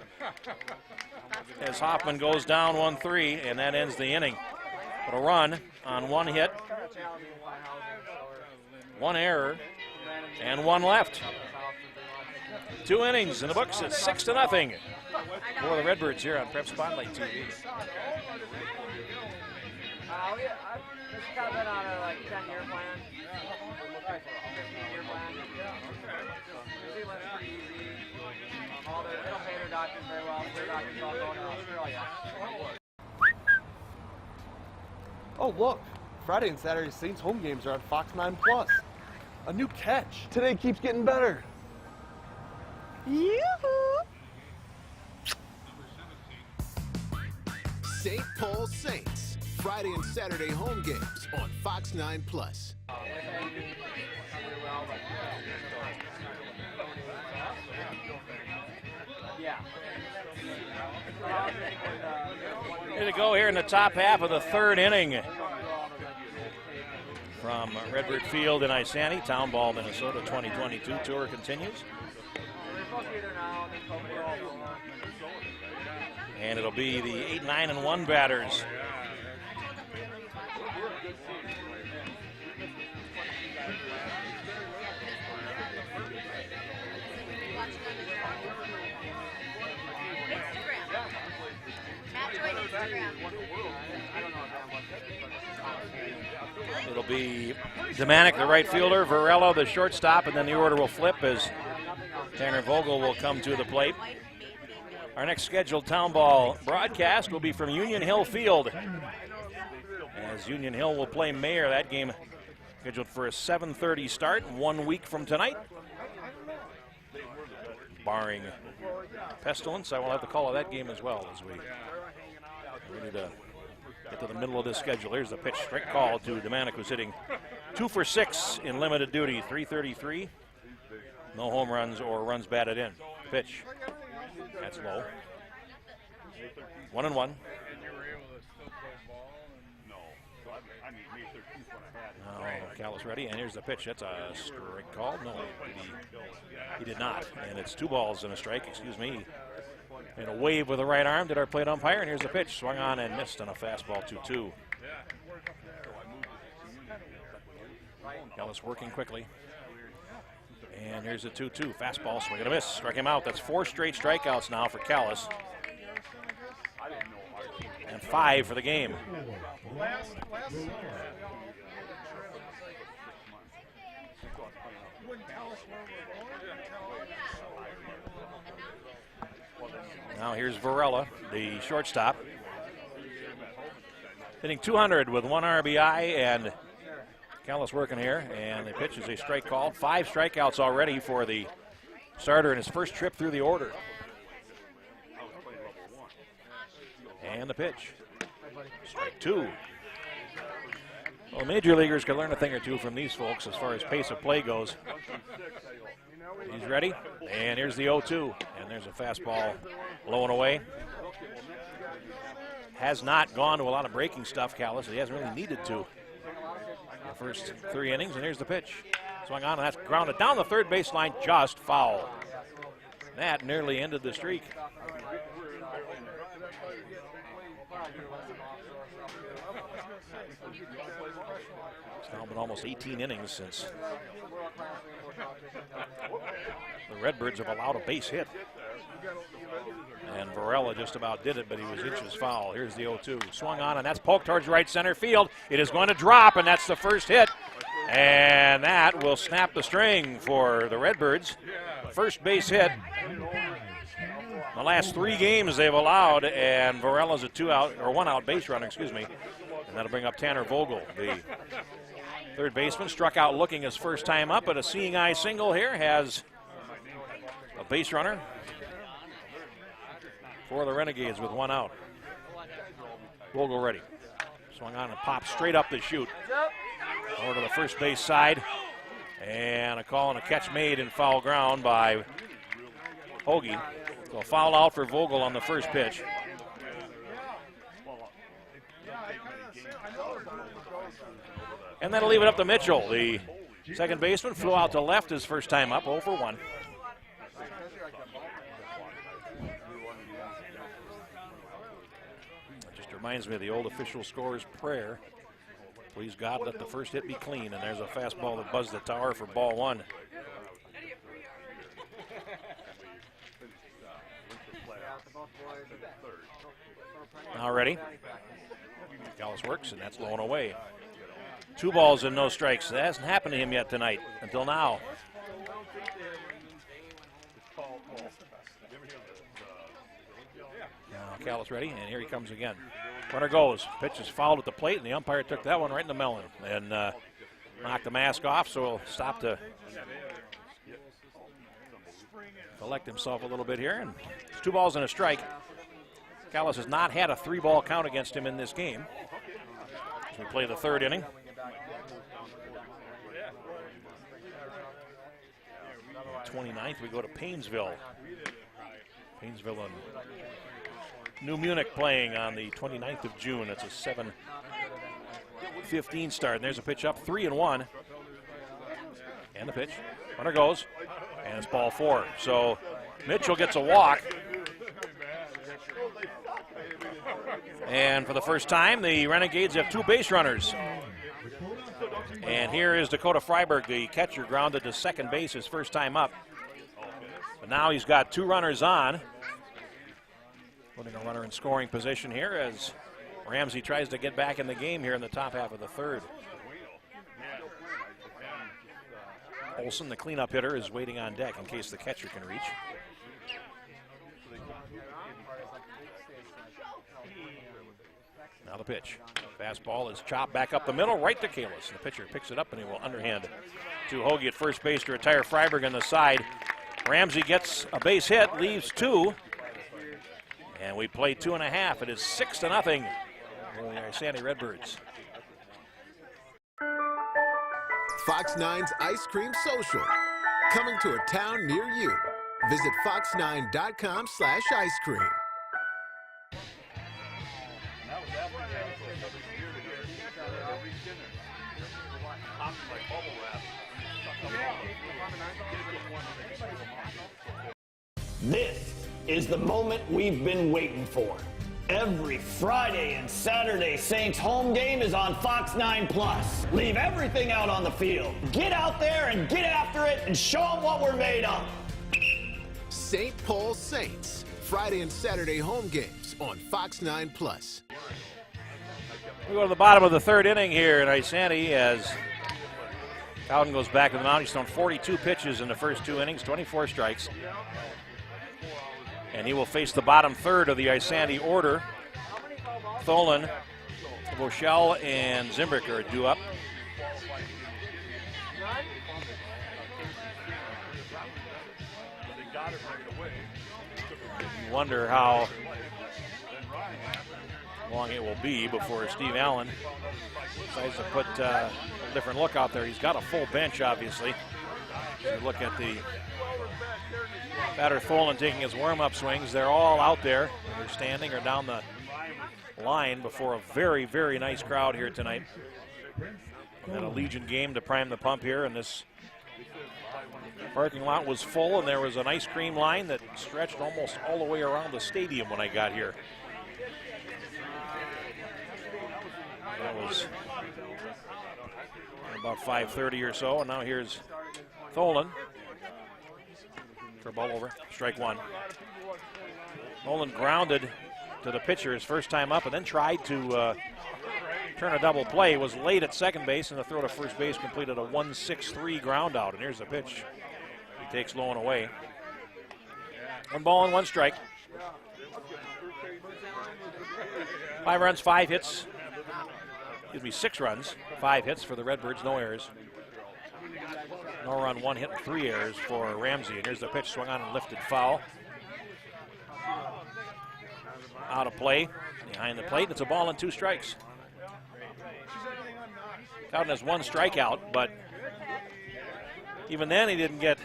Speaker 2: As Hoffman goes down 1-3, and that ends the inning. But a run on 1 hit, 1 error, and 1 left. 2 innings in the books. It's 6-0 for the Redbirds here on Prep Spotlight TV.
Speaker 8: This has kind of been on a 10-year plan. Usually when it's pretty easy. They don't pay their doctors very well. Their doctors all go to Australia.
Speaker 9: Oh, look. Friday and Saturday Saints home games are on Fox 9 Plus. A new catch. Today keeps getting better. Yoo-hoo!
Speaker 3: St. Paul Saints, Friday and Saturday home games on Fox 9 Plus.
Speaker 2: Here to go here in the top half of the 3rd inning from Redbird Field in Isanti. Town Ball, Minnesota 2022 tour continues. And it'll be the 8, 9, and 1 batters. It'll be Domanic, the right fielder, Varela, the shortstop, and then the order will flip as Tanner Vogel will come to the plate. Our next scheduled town ball broadcast will be from Union Hill Field, as Union Hill will play Mayer. That game scheduled for a 7:30 start 1 week from tonight. Barring pestilence, I will have the call of that game as well, as we ready to get to the middle of this schedule. Here's the pitch, strike call to Demanik, who's hitting 2 for 6 in limited duty, .333. No home runs or runs batted in. Pitch. That's low. 1-1. Now Callis ready, and here's the pitch. That's a strike call. No, he did not. And it's 2 balls and a strike, excuse me. And a wave with the right arm did our plate umpire, and here's the pitch. Swung on and missed on a fastball 2-2. Callis working quickly. And here's a 2-2. Fastball, swing and a miss. Struck him out. That's 4 straight strikeouts now for Callis. And 5 for the game. Now here's Varela, the shortstop, hitting 200 with 1 RBI, and Callis working here, and the pitch is a strike call. 5 strikeouts already for the starter in his first trip through the order. And the pitch, strike 2. Well, major leaguers can learn a thing or two from these folks as far as pace of play goes. He's ready, and here's the 0-2, and there's a fastball low and away. Has not gone to a lot of breaking stuff, Callis. He hasn't really needed to. The first 3 innings, and here's the pitch. Swung on, and that's grounded down the third baseline, just foul. That nearly ended the streak. It's now been almost 18 innings since the Redbirds have allowed a base hit. And Varela just about did it, but he was inches foul. Here's the 0-2. Swung on, and that's poked towards right center field. It is going to drop, and that's the first hit. And that will snap the string for the Redbirds. First base hit. The last 3 games they've allowed, and Varela's a 1-out base runner, excuse me. And that'll bring up Tanner Vogel, the third baseman. Struck out looking his first time up, but a seeing eye single here has a base runner for the Renegades with 1 out. Vogel ready. Swung on and popped straight up the chute. Over to the first base side. And a call and a catch made in foul ground by Hoagie. So a foul out for Vogel on the first pitch. And that'll leave it up to Mitchell. The second baseman flew out to left his first time up, 0 for 1. Reminds me of the old official scorer's prayer. Please God, let the first hit be clean. And there's a fastball that buzzed the tower for ball 1. Now ready. Callis works, and that's low and away. 2 balls and no strikes. That hasn't happened to him yet tonight, until now. Now Callis ready, and here he comes again. Runner goes. Pitch is fouled at the plate, and the umpire took that one right in the melon and knocked the mask off, so he'll stop to collect himself a little bit here. And it's 2 balls and a strike. Callis has not had a 3-ball count against him in this game. So we play the 3rd inning. On the 29th, we go to Paynesville. Paynesville and New Munich playing on the 29th of June. It's a 7:15 start. And there's a pitch up, 3-1. And the pitch. Runner goes. And it's ball 4. So Mitchell gets a walk. And for the first time, the Renegades have 2 base runners. And here is Dakota Freiberg, the catcher, grounded to second base his first time up. But now he's got 2 runners on. Putting a runner in scoring position here as Ramsey tries to get back in the game here in the top half of the 3rd. Olson, the cleanup hitter, is waiting on deck in case the catcher can reach. Now the pitch. Fastball is chopped back up the middle, right to Kalis. The pitcher picks it up and he will underhand to Hoagie at first base to retire Freiberg on the side. Ramsey gets a base hit, leaves 2. And we play 2.5. It is 6-0 for the Isanti Redbirds.
Speaker 3: Fox 9's Ice Cream Social. Coming to a town near you. Visit fox9.com/ice cream.
Speaker 10: This is the moment we've been waiting for. Every Friday and Saturday, Saints home game is on Fox 9 Plus. Leave everything out on the field. Get out there and get after it and show them what we're made of.
Speaker 3: St. Paul Saints. Friday and Saturday home games on Fox 9 Plus.
Speaker 2: We go to the bottom of the third inning here in Isanti as Cowden goes back to the mound. He's thrown 42 pitches in the first 2 innings, 24 strikes. And he will face the bottom third of the Isanti order. Tholen, Voschel, and Zimbrick are due up. You wonder how long it will be before Steve Allen decides to put a different look out there. He's got a full bench, obviously. You look at the batter Tholen taking his warm-up swings. They're all out there. They're standing or down the line before a very, very nice crowd here tonight. We had a Legion game to prime the pump here, and this parking lot was full, and there was an ice cream line that stretched almost all the way around the stadium when I got here. That was about 5:30 or so, and now here's Tholen. For a ball over, strike one. Nolan grounded to the pitcher his first time up and then tried to turn a double play. Was late at second base, and the throw to first base completed a 1-6-3 ground out. And here's the pitch. He takes low and away. 1 ball and 1 strike. 5 runs, 5 hits. Excuse me, 6 runs, 5 hits for the Redbirds, no errors. No run, 1 hit, and 3 errors for Ramsey. And here's the pitch, swung on and lifted foul. Out of play, behind the plate. It's a ball and 2 strikes. Cowden has 1 strikeout, but even then he didn't get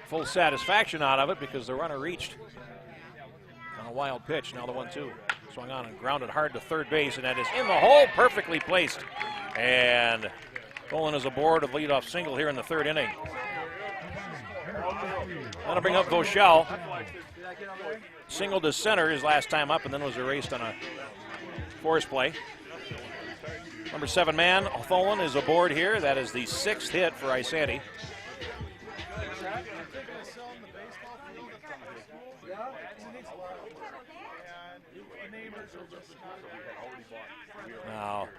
Speaker 2: full satisfaction out of it because the runner reached on a wild pitch. Now the 1-2. Swung on and grounded hard to third base, and that is in the hole, perfectly placed. And Tholen is aboard of leadoff single here in the third inning. That'll bring up Voschel. Singled to center his last time up and then was erased on a force play. Number 7 man, Tholen, is aboard here. That is the 6th hit for Isanti. Now,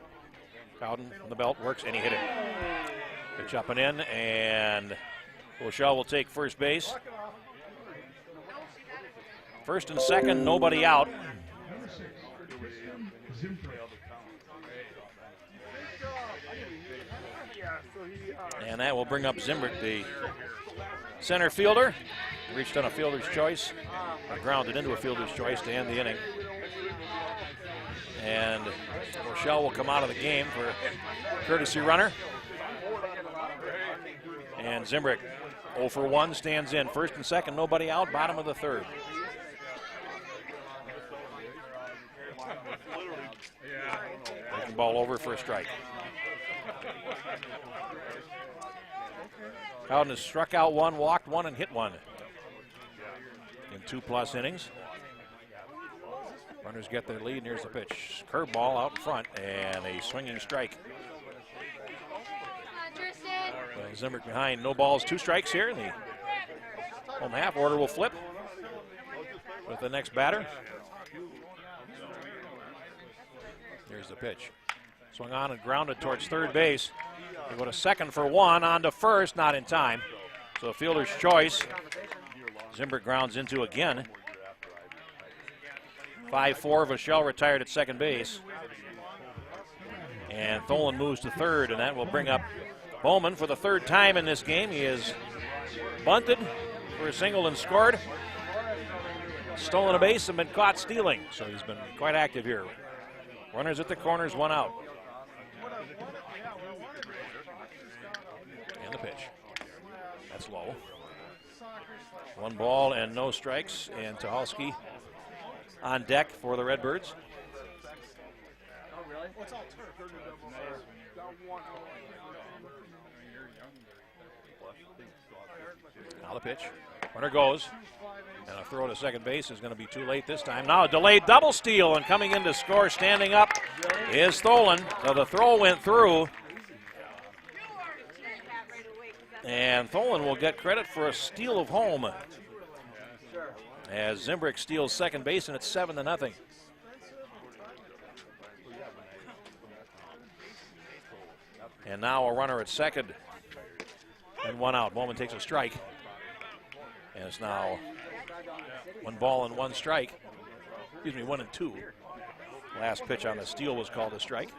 Speaker 2: Cowden on the belt, works, and he hit it. Pitch up and in, and Voschel will take first base. First and second, nobody out. And that will bring up Zimbrick, the center fielder. Reached on a fielder's choice, or grounded into a fielder's choice to end the inning. And Voschel will come out of the game for courtesy runner. And Zimbrick 0 for 1 stands in. First and second, nobody out, bottom of the third. Taking ball over for a strike. Cowden has struck out 1, walked 1, and hit 1 in 2+ innings. Runners get their lead, and here's the pitch. Curveball out in front, and a swinging strike. Zimbrick behind, no balls, 2 strikes here. And the home half order will flip with the next batter. Here's the pitch. Swung on and grounded towards third base. They go to second for one, on to first, not in time. So a fielder's choice. Zimbrick grounds into again. 5-4, Vachel retired at second base. And Tholen moves to third, and that will bring up Bowman for the third time in this game. He has bunted for a single and scored. Stolen a base and been caught stealing, so he's been quite active here. Runners at the corners, one out. And the pitch. That's low. 1 ball and no strikes, and Tucholsky on deck for the Redbirds. Now the pitch. Runner goes. And a throw to second base is going to be too late this time. Now a delayed double steal, and coming in to score, standing up, is Tholen. So the throw went through. And Tholen will get credit for a steal of home, as Zimbrick steals second base, and it's 7-0. And now a runner at second, and 1 out. Bowman takes a strike, and it's now 1 ball and 1 strike. Excuse me, 1 and 2. Last pitch on the steal was called a strike.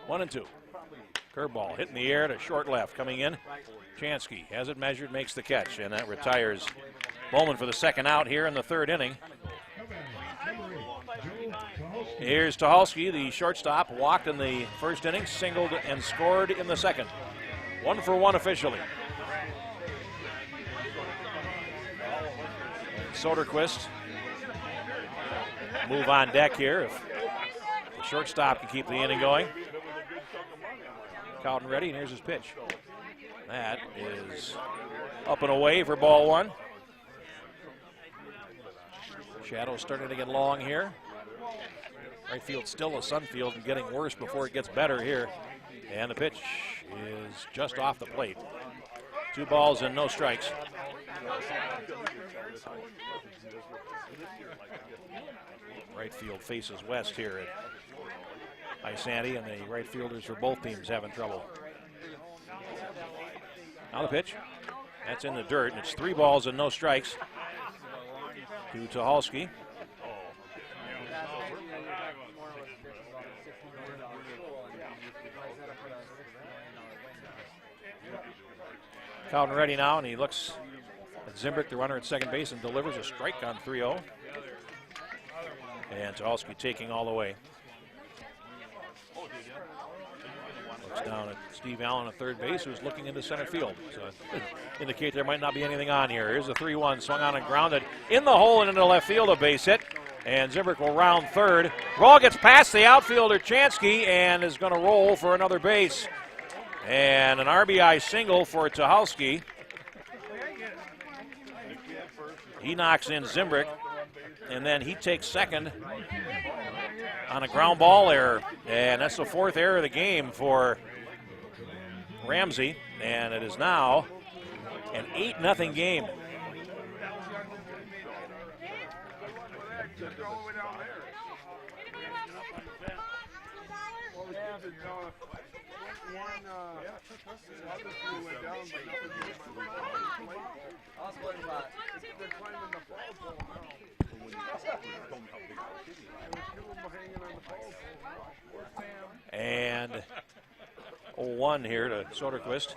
Speaker 2: 1 and 2. Curveball hit in the air to short left. Coming in, Chansky has it measured, makes the catch, and that retires Bowman for the second out here in the third inning. Here's Tucholsky, the shortstop, walked in the first inning, singled and scored in the second. 1 for 1 officially. Soderquist move on deck here if the shortstop can keep the inning going. Cowden ready, and here's his pitch. That is up and away for ball 1. Shadows starting to get long here. Right field still a sun field and getting worse before it gets better here. And the pitch is just off the plate. 2 balls and no strikes. Right field faces west here at Isanti, and the right fielders for both teams having trouble. Now the pitch. That's in the dirt, and it's 3 balls and no strikes to Tucholsky. Cowden ready now, and he looks at Zimbrick, the runner at second base, and delivers a strike on 3-0. And Tucholsky taking all the way. Looks down at Steve Allen at third base, who's looking into center field. So indicate there might not be anything on here. Here's a 3-1, swung on and grounded in the hole and into left field, a base hit. And Zimbrick will round third. Ball gets past the outfielder, Chansky, and is going to roll for another base. And an RBI single for Tucholsky. He knocks in Zimbrick, and then he takes second on a ground ball error. And that's the 4th error of the game for Ramsey. And it is now an 8-0 game. And 0-1 here to Soderquist.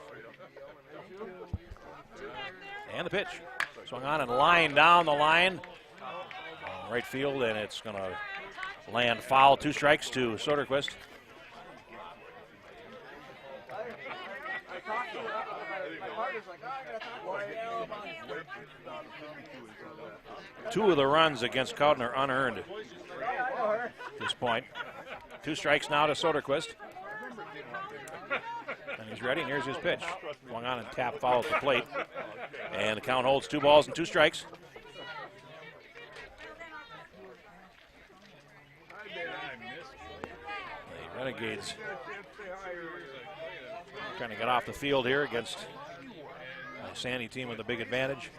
Speaker 2: And the pitch. Swung on and lined down the line. Right field, and it's going to land foul. 2 strikes to Soderquist. Two of the runs against Cowden are unearned at this point. 2 strikes now to Soderquist. And he's ready, and here's his pitch. Swung on and tapped foul at the plate. And the count holds 2 balls and 2 strikes. The Renegades trying to get off the field here against a Sandy team with a big advantage.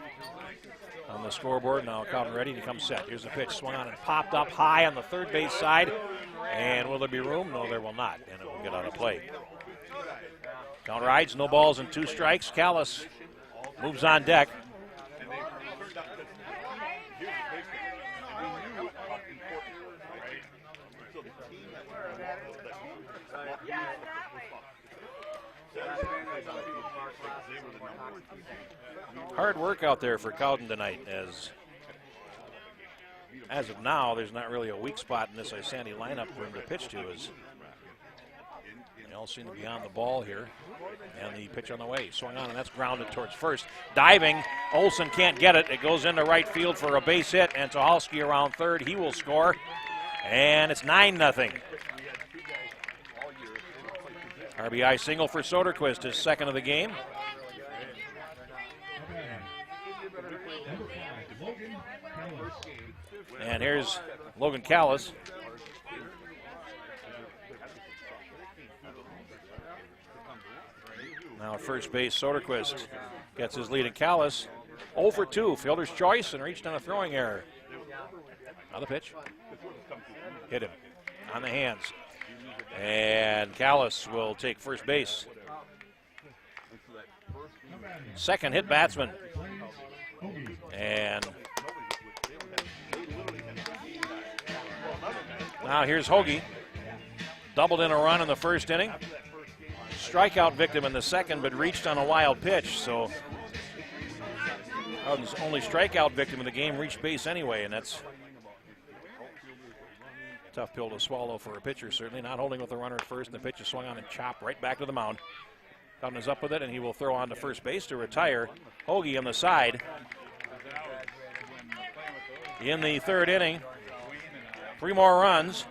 Speaker 2: on the scoreboard. Now Cowden ready to come set. Here's the pitch, swung on and popped up high on the third base side. And will there be room? No, there will not, and it will get out of play. Count rides, no balls and 2 strikes. Callis moves on deck. Hard work out there for Cowden tonight, as of now, there's not really a weak spot in this Isanti lineup for him to pitch to, as they all seem to be on the ball here. And the pitch on the way, swung on, and that's grounded towards first. Diving, Olson can't get it. It goes into right field for a base hit, and Tucholsky around third. He will score, and it's 9-0. RBI single for Soderquist, his second of the game. And here's Logan Callis. Now at first base, Soderquist gets his lead in Callis. 0 for 2, fielder's choice, and reached on a throwing error. Now the pitch. Hit him on the hands. And Callis will take first base. Second hit batsman. And now here's Hoagie. Doubled in a run in the first inning. Strikeout victim in the second, but reached on a wild pitch. So Cowden's only strikeout victim in the game reached base anyway, and that's a tough pill to swallow for a pitcher, certainly. Not holding with the runner at first, and the pitch is swung on and chopped right back to the mound. Cowden is up with it, and he will throw on to first base to retire. Hoagie on the side. In the third inning, 3 more runs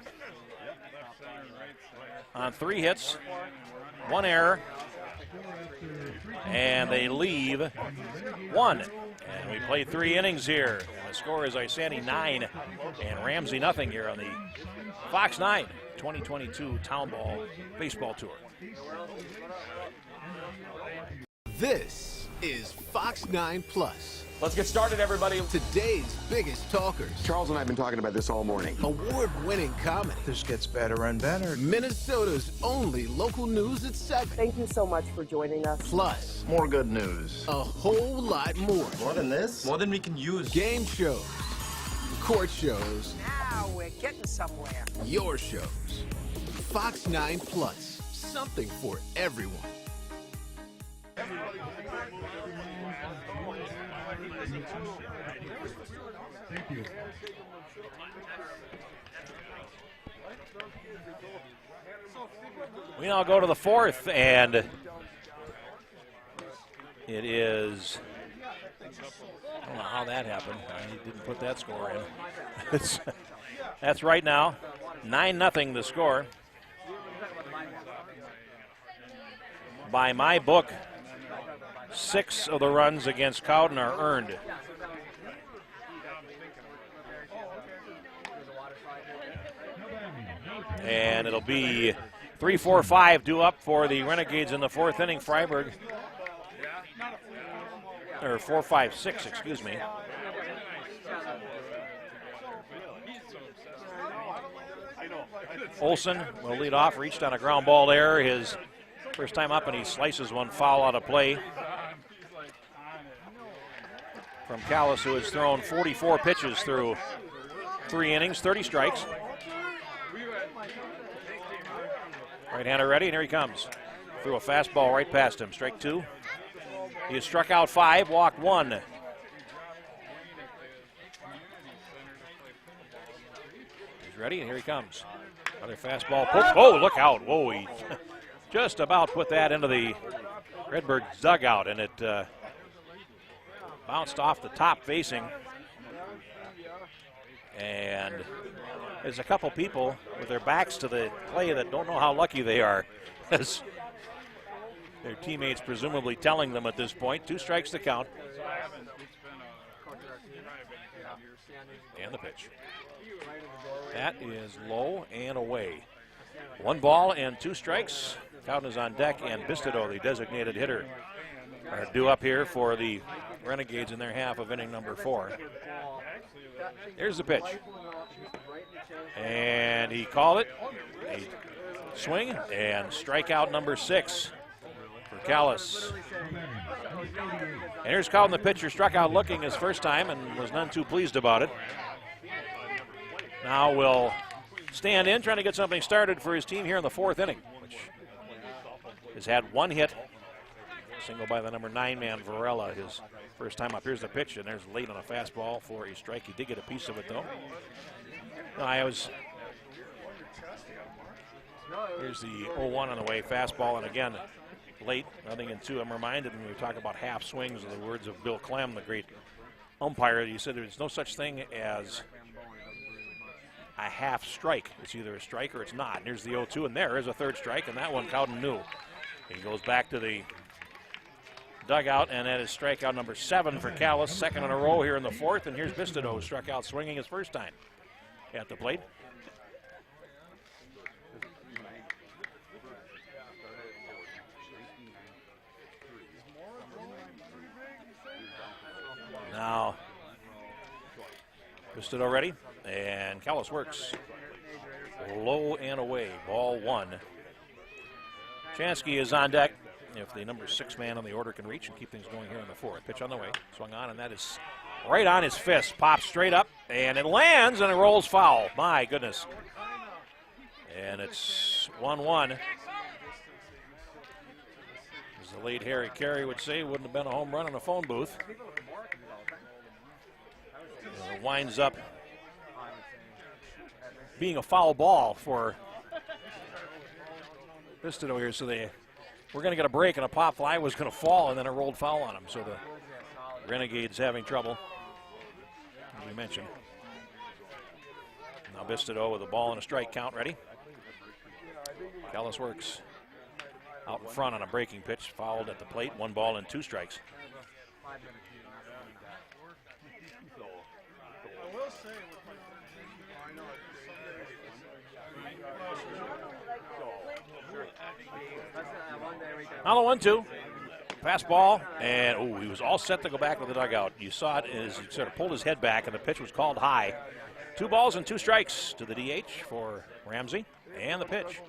Speaker 2: on 3 hits, 1 error, and they leave 1. And we played 3 innings here. And the score is Isanti 9 and Ramsey nothing here on the Fox 9 2022 Town Ball Baseball Tour.
Speaker 3: This is Fox 9 Plus.
Speaker 5: Let's get started, everybody.
Speaker 3: Today's biggest talkers.
Speaker 5: Charles and I have been talking about this all morning.
Speaker 3: Award-winning comedy.
Speaker 6: This gets better and better.
Speaker 3: Minnesota's only local news at 7.
Speaker 7: Thank you so much for joining us.
Speaker 3: Plus,
Speaker 6: More good news.
Speaker 3: a whole lot more.
Speaker 6: More than this?
Speaker 8: More than we can use.
Speaker 3: Game shows, court shows,
Speaker 7: Now we're getting somewhere.
Speaker 3: your shows. Fox 9 Plus. Something for everyone.
Speaker 1: Thank you.
Speaker 2: We now go to the 4th, and it is, I don't know how that happened. I didn't put that score in. That's right now, 9-0 the score. By my book, 6 of the runs against Cowden are earned. And it'll be 3-4-5 due up for the Renegades in the 4th inning. Freiberg, or 4-5-6, excuse me. Olson will lead off, reached on a ground ball there. His first time up, and he slices one foul out of play. From Callis, who has thrown 44 pitches through 3 innings, 30 strikes. Right-hander ready, and here he comes. Threw a fastball right past him. Strike 2. He has struck out 5, walked 1. He's ready, and here he comes. Another fastball. Oh, look out. Whoa, he just about put that into the Redbirds dugout, and it bounced off the top facing. And there's a couple people with their backs to the play that don't know how lucky they are, as their teammates presumably telling them at this point. 2 strikes to count. And the pitch. That is low and away. 1 ball and 2 strikes. Cowden is on deck, and Bistido, the designated hitter, are due up here for the Renegades in their half of inning number 4. Here's the pitch. And he called it. A swing and strikeout number 6 for Callis. And here's Cowden, the pitcher, struck out looking his first time and was none too pleased about it. Now will stand in, trying to get something started for his team here in the 4th inning, which has had 1 hit. Single by the number 9 man, Varela, his first time up. Here's the pitch, and there's late on a fastball for a strike. He did get a piece of it, though. Here's the 0-1 on the way, fastball, and again, late, 0-2. I'm reminded when we talk about half swings of the words of Bill Clem, the great umpire. He said there's no such thing as a half strike. It's either a strike or it's not. And here's the 0-2, and there is a 3rd strike, and that one Cowden knew. He goes back to the dugout, and that is strikeout number 7 for Callis, 2nd in a row here in the 4th. And here's Bistido, who struck out swinging his first time at the plate. Now, Bistido ready, and Callis works. Low and away, ball 1. Chansky is on deck if the number 6 man on the order can reach and keep things going here in the 4th. Pitch on the way, swung on, and that is right on his fist. Pops straight up, and it lands, and it rolls foul. My goodness. And it's 1-1. As the late Harry Carey would say, wouldn't have been a home run in a phone booth. It winds up being a foul ball for Bistido here, so we're going to get a break, and a pop fly was going to fall, and then it rolled foul on him. So the Renegades having trouble, as we mentioned. Now Bistido with a ball and a strike count ready. Callis works out in front on a breaking pitch, fouled at the plate, 1 ball and 2 strikes. Now the 1-2. Fastball, and he was all set to go back to the dugout. You saw it as he sort of pulled his head back, and the pitch was called high. 2 balls and 2 strikes to the DH for Ramsey, and the pitch.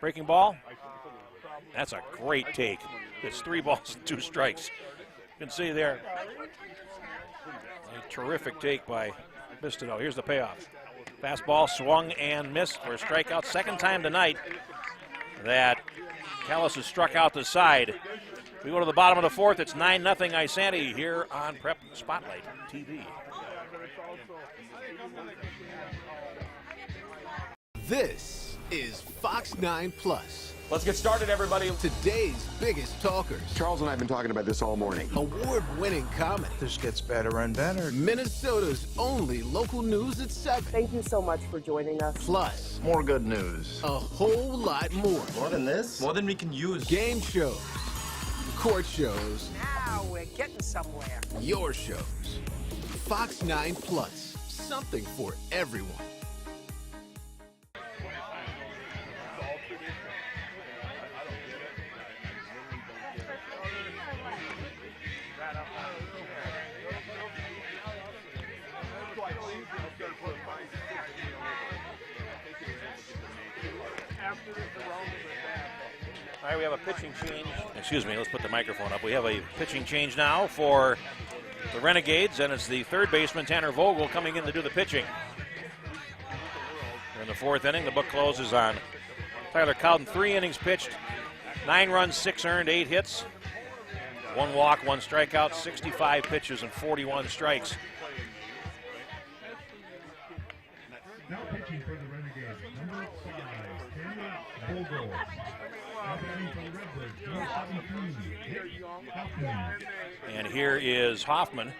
Speaker 2: Breaking ball. That's a great take. It's 3 balls and 2 strikes. You can see there. A terrific take by Bistido. Here's the payoff. Fastball swung and missed for a strikeout. 2nd time tonight that Callis has struck out the side. We go to the bottom of the 4th. It's 9-0 Isanti here on Prep Spotlight TV.
Speaker 3: This is Fox 9 Plus.
Speaker 5: Let's get started, everybody.
Speaker 3: Today's biggest talkers.
Speaker 5: Charles and I have been talking about this all morning.
Speaker 3: Award-winning comedy.
Speaker 6: This gets better and better.
Speaker 3: Minnesota's only local news at 7.
Speaker 7: Thank you so much for joining us.
Speaker 3: Plus,
Speaker 6: More good news.
Speaker 3: a whole lot more.
Speaker 6: More than this? More than we can use.
Speaker 3: Game shows, court shows,
Speaker 7: Now we're getting somewhere.
Speaker 3: your shows. Fox 9 Plus. Something for everyone.
Speaker 2: All right, we have a pitching change. Excuse me, let's put the microphone up. We have a pitching change now for the Renegades, and it's the 3rd baseman, Tanner Vogel, coming in to do the pitching. We're in the 4th inning. The book closes on Tyler Cowden. 3 innings pitched, 9 runs, 6 earned, 8 hits, 1 walk, 1 strikeout, 65 pitches, and 41 strikes.
Speaker 1: Now pitching for the Renegades, number 5, Tanner Vogel. Now batting for the Redbirds, number 17, Hoffman.
Speaker 2: And here is Hoffman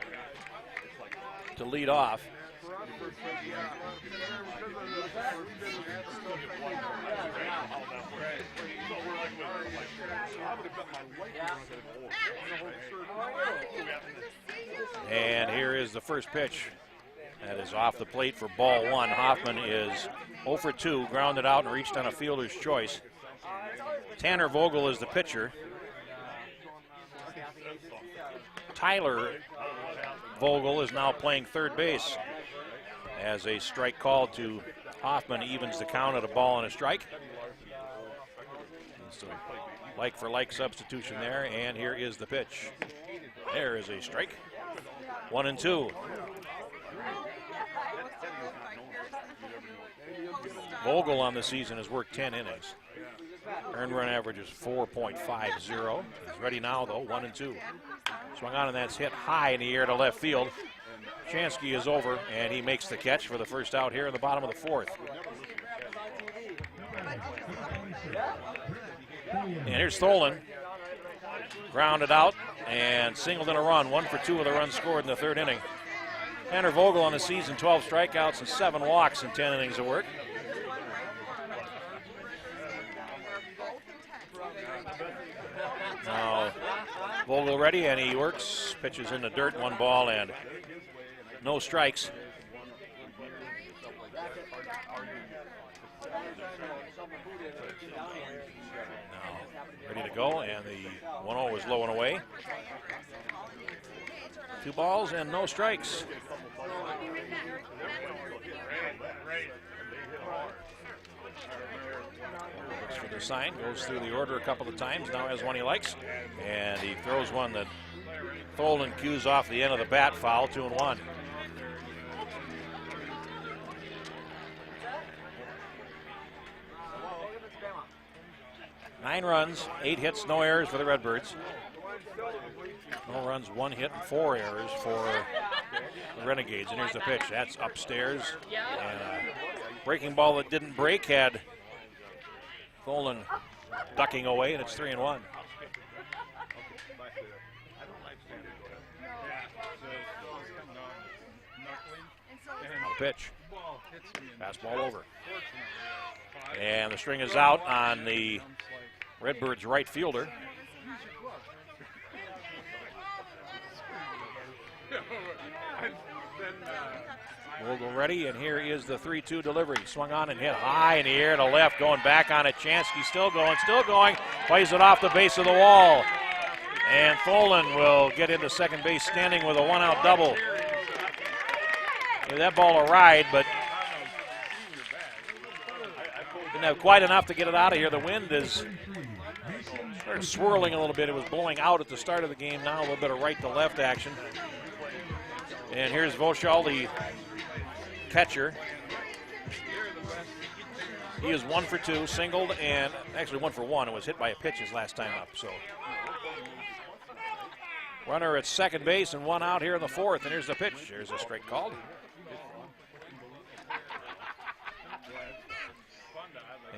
Speaker 2: to lead off. And here is the first pitch. That is off the plate for ball 1. Hoffman is 0 for 2, grounded out and reached on a fielder's choice. Tanner Vogel is the pitcher. Tyler Vogel is now playing third base as a strike called to Hoffman evens the count at a ball and a strike. So like for like substitution there, and here is the pitch. There is a strike. 1-2. Vogel on the season has worked 10 innings. Earned run average is 4.50. He's ready now, though, 1-2. Swung on, and that's hit high in the air to left field. Chansky is over, and he makes the catch for the first out here in the bottom of the fourth. And here's Tholen. Grounded out and singled in a run. 1 for 2 with a run scored in the third inning. Tanner Vogel on the season, 12 strikeouts and 7 walks in 10 innings of work. Now Vogel ready, and he works. Pitches in the dirt, 1 ball and no strikes. Now ready to go, and the 1-0 is low and away. 2 balls and no strikes. Looks for the sign, goes through the order a couple of times, now has one he likes, and he throws one that Tholen cues off the end of the bat, foul, 2-1. Nine runs, 8 hits, no errors for the Redbirds. No runs, 1 hit, and 4 errors for the Renegades. And here's the pitch. That's upstairs. And a breaking ball that didn't break had Tholen ducking away, and it's 3-1. Pitch. Fastball over. And the string is out on the Redbirds right fielder. Vogel ready, and here is the 3-2 delivery. Swung on and hit high in the air to left, going back on it. Chansky still going, plays it off the base of the wall. And Tholen will get into second base standing with a 1-out double. Gave that ball a ride, but didn't have quite enough to get it out of here. The wind is started swirling a little bit. It was blowing out at the start of the game. Now a little bit of right to left action. And here's Voschall, the catcher. He is 1 for 2, singled, and actually 1 for 1. It was hit by a pitch his last time up. So runner at second base and 1 out here in the fourth. And here's the pitch. Here's a strike called.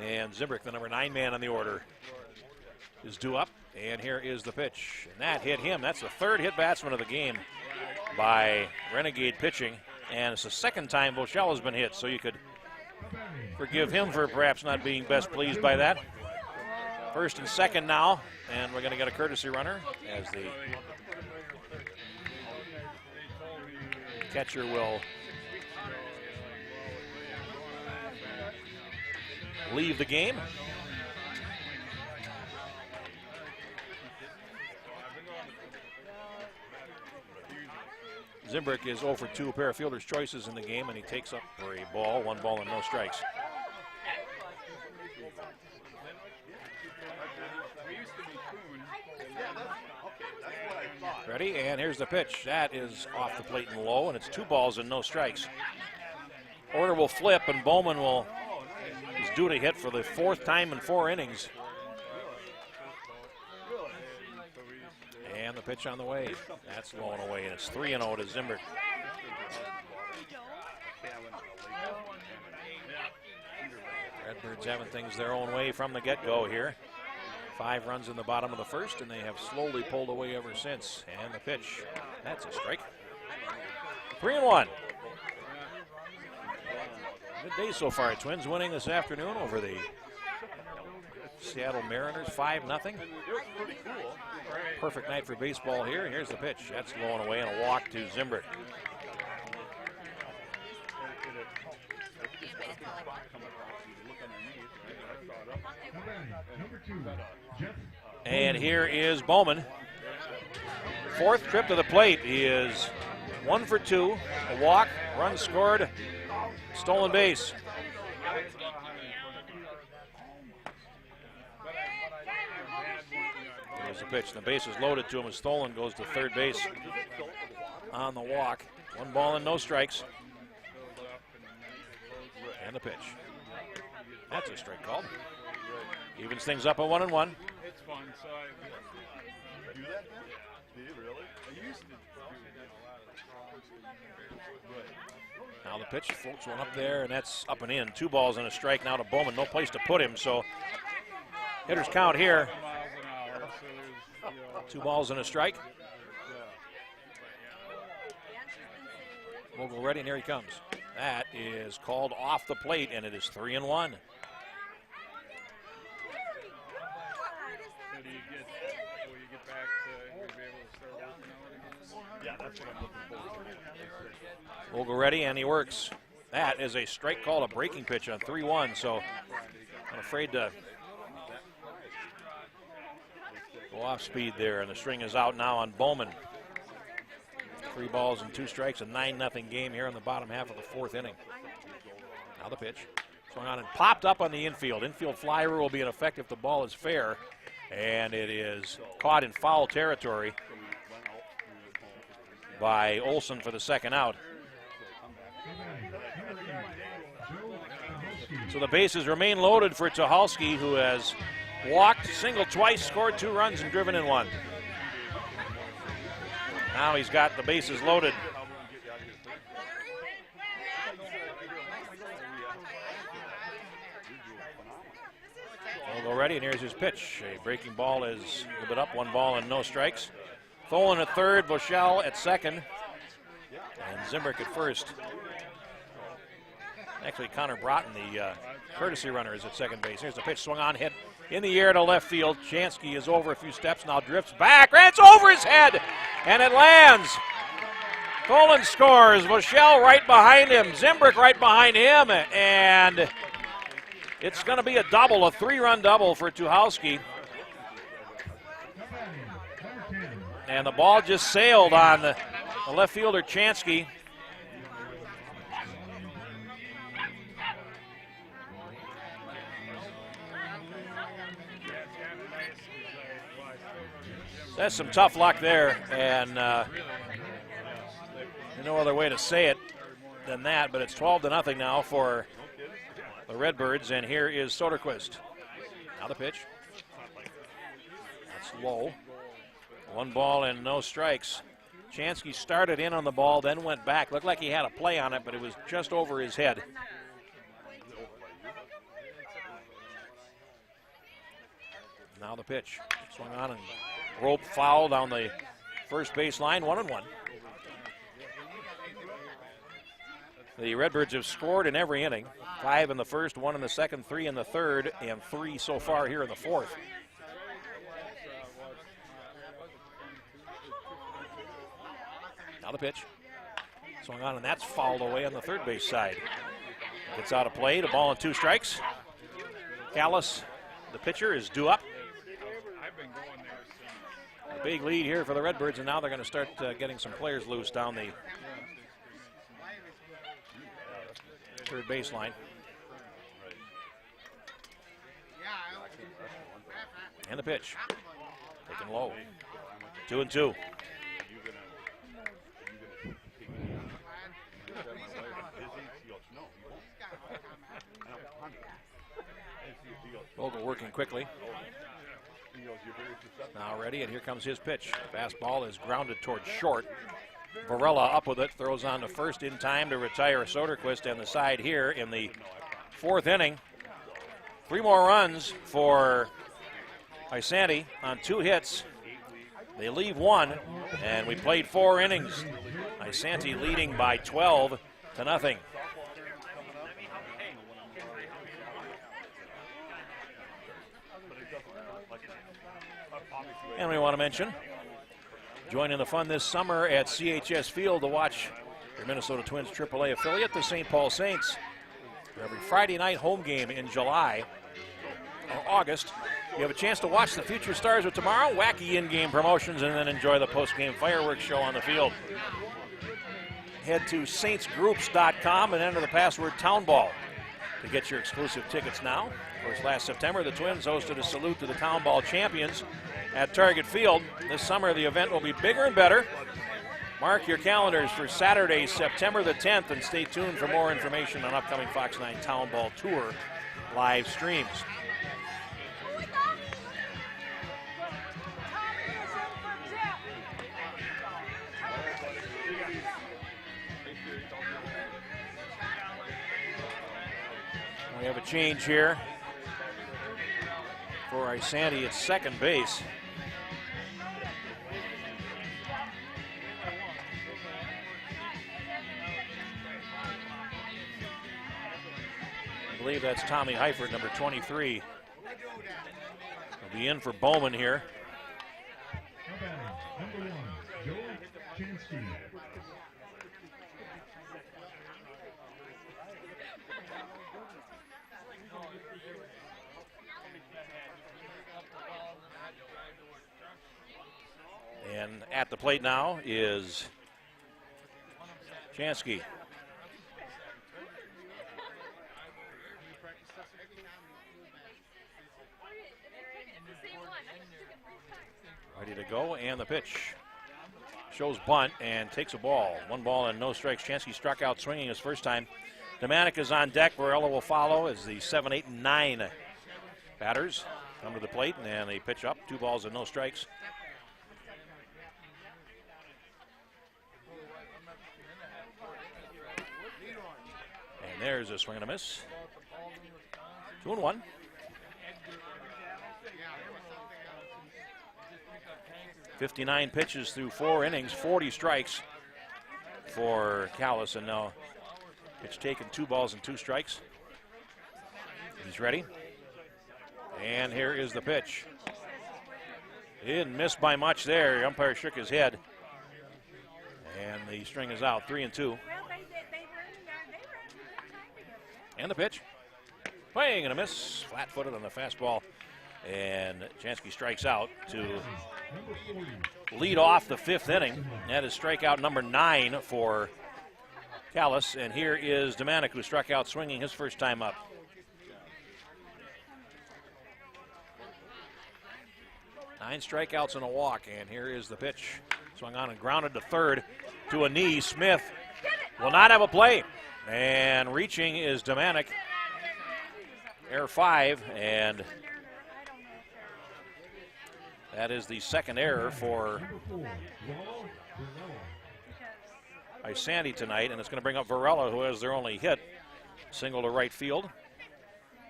Speaker 2: And Zimbrick, the number 9 man on the order, is due up. And here is the pitch. And that hit him. That's the 3rd hit batsman of the game by Renegade pitching. And it's the 2nd time Voschall has been hit, so you could forgive him for perhaps not being best pleased by that. 1st and 2nd now, and we're going to get a courtesy runner as the catcher will leave the game. Zimbrick is 0 for 2 pair of fielder's choices in the game, and he takes up for a ball, 1 ball and no strikes. Ready, and here's the pitch. That is off the plate and low, and it's 2 balls and no strikes. Order will flip, and Bowman is due to hit for the 4th time in 4 innings. And the pitch on the way. That's low and away, and it's 3-0 to Zimbrick. Redbirds having things their own way from the get-go here. 5 runs in the bottom of the 1st, and they have slowly pulled away ever since. And the pitch, that's a strike. 3-1. Good day so far. Twins winning this afternoon over the Seattle Mariners, 5-0. Perfect night for baseball here. And here's the pitch. That's low and away, and a walk to Zimbrick. And here is Bowman. fourth trip to the plate. He is 1 for 2, a walk, run scored, stolen base. There's the pitch. The base is loaded to him. Is stolen. Goes to third base on the walk. 1 ball and no strikes. And the pitch. That's a strike call. Evens things up at 1-1.
Speaker 11: It's fun. So I do that. Do you really? I used to.
Speaker 2: Now the pitch floats one up there, and that's up and in. 2 balls and a strike now to Bowman. No place to put him, so hitters count here. 2 balls and a strike. Vogel ready, and here he comes. That is called off the plate, and it is 3-1.
Speaker 11: Yeah, that's what I'm looking for.
Speaker 2: Vogel ready, and he works. That is a strike call, a breaking pitch on 3-1, so I'm afraid to go off speed there, and the string is out now on Bowman. 3 balls and 2 strikes, a 9-0 game here in the bottom half of the 4th inning. Now the pitch. Swung on and popped up on the infield. Infield fly rule will be in effect if the ball is fair, and it is caught in foul territory by Olson for the second out. So the bases remain loaded for Tucholsky, who has walked, singled twice, scored 2 runs, and driven in 1. Now he's got the bases loaded. Vogel ready, and here's his pitch. A breaking ball is a little bit up, 1 ball and no strikes. Tholen at third, Bushell at second, and Zimbrick at first. Actually, Connor Broughton, the courtesy runner, is at second base. Here's the pitch, swung on, hit in the air to left field. Chansky is over a few steps, now drifts back, and it's over his head, and it lands. Tholen scores, Bushell right behind him, Zimbrick right behind him, and it's going to be a double, a 3-run double for Tucholsky. And the ball just sailed on the left fielder, Chansky. That's some tough luck there, and no other way to say it than that, but it's 12-0 now for the Redbirds, and here is Soderquist. Now the pitch. That's low. 1 ball and no strikes. Chansky started in on the ball, then went back. Looked like he had a play on it, but it was just over his head. Now the pitch. Swung on and rope foul down the first base line, 1-1. The Redbirds have scored in every inning. 5 in the first, 1 in the second, 3 in the third, and 3 so far here in the 4th. Now the pitch. Swung on, and that's fouled away on the third base side. Gets out of play, the ball and 2 strikes. Callis, the pitcher, is due up. A big lead here for the Redbirds, and now they're going to start getting some players loose down the third baseline. And the pitch. Taken low. 2-2. Vogel working quickly. Now ready, and here comes his pitch. Fastball is grounded towards short. Varela up with it, throws on to first in time to retire Soderquist on the side here in the 4th inning. 3 more runs for Isanti on 2 hits. They leave 1, and we played 4 innings. Isanti leading by 12-0. And we want to mention, joining the fun this summer at CHS Field to watch your Minnesota Twins AAA affiliate, the St. Paul Saints. Every Friday night home game in July or August, You have a chance to watch the Future Stars of tomorrow, wacky in-game promotions, and then enjoy the post-game fireworks show on the field. Head to saintsgroups.com and enter the password TOWNBALL to get your exclusive tickets now. Of course, last September, the Twins hosted a salute to the Town Ball champions at Target Field. This summer, the event will be bigger and better. Mark your calendars for Saturday, September the 10th, and stay tuned for more information on upcoming Fox 9 Town Ball Tour live streams. We have a change here for Isanti at second base. I believe that's Tommy Heifert, number 23. Will be in for Bowman here.
Speaker 1: Number 1, Joe Chansky.
Speaker 2: And at the plate now is Chansky. Ready to go, and the pitch. Shows bunt and takes a ball. 1 ball and no strikes. Chansky struck out swinging his first time. Demanik is on deck. Varela will follow as the 7, 8, and 9 batters come to the plate, and they pitch up. 2 balls and no strikes. And there's a swing and a miss. 2-1. .59 pitches through 4 innings, 40 strikes for Callis, and now pitch taken, 2 balls and 2 strikes. He's ready. And here is the pitch. He didn't miss by much there. The umpire shook his head. And the string is out, 3-2. And the pitch. Swing and a miss. Flat-footed on the fastball. And Chansky strikes out to lead off the 5th inning. That is strikeout number 9 for Callis. And here is Demanik, who struck out swinging his first time up. Nine strikeouts and a walk, and here is the pitch. Swung on and grounded to third to a knee. Smith will not have a play. And reaching is Demanik. Error 5, and that is the second error for Isanti tonight, and it's going to bring up Varela, who has their only hit. Single to right field.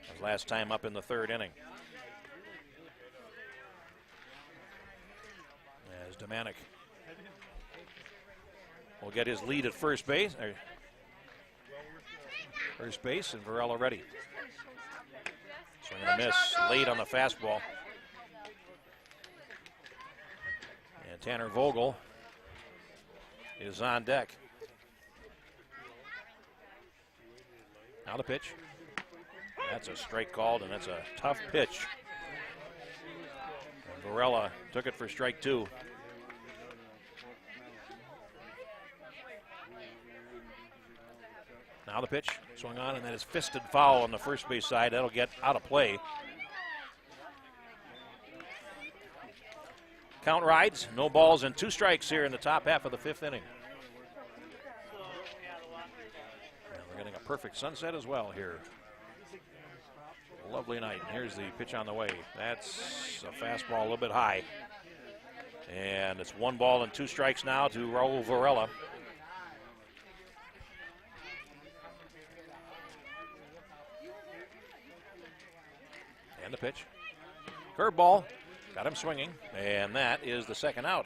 Speaker 2: His last time up in the 3rd inning. As Demanik will get his lead at first base. And Varela ready. Swing and a miss late on the fastball. And Tanner Vogel is on deck. Now the pitch. That's a strike called, and that's a tough pitch. And Varela took it for strike 2. Now the pitch, swung on, and that is fisted foul on the first base side. That'll get out of play. Count rides, no balls and 2 strikes here in the top half of the 5th inning. And we're getting a perfect sunset as well here. Lovely night. And here's the pitch on the way. That's a fastball a little bit high. And it's 1 ball and 2 strikes now to Raul Varela. And the pitch. Curveball. Got him swinging. And that is the second out.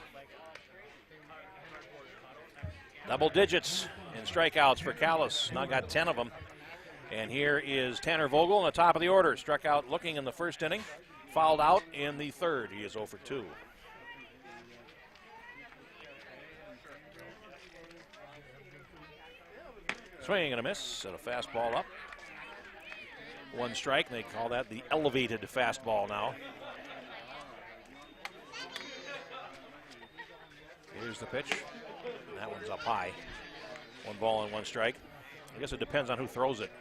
Speaker 2: Double digits in strikeouts for Callis. Now got 10 of them. And here is Tanner Vogel on the top of the order. Struck out looking in the 1st inning. Fouled out in the 3rd. He is 0 for 2. Swing and a miss. And a fastball up. 1 strike, and they call that the elevated fastball now. Here's the pitch. And that one's up high. 1 ball and 1 strike. I guess it depends on who throws it.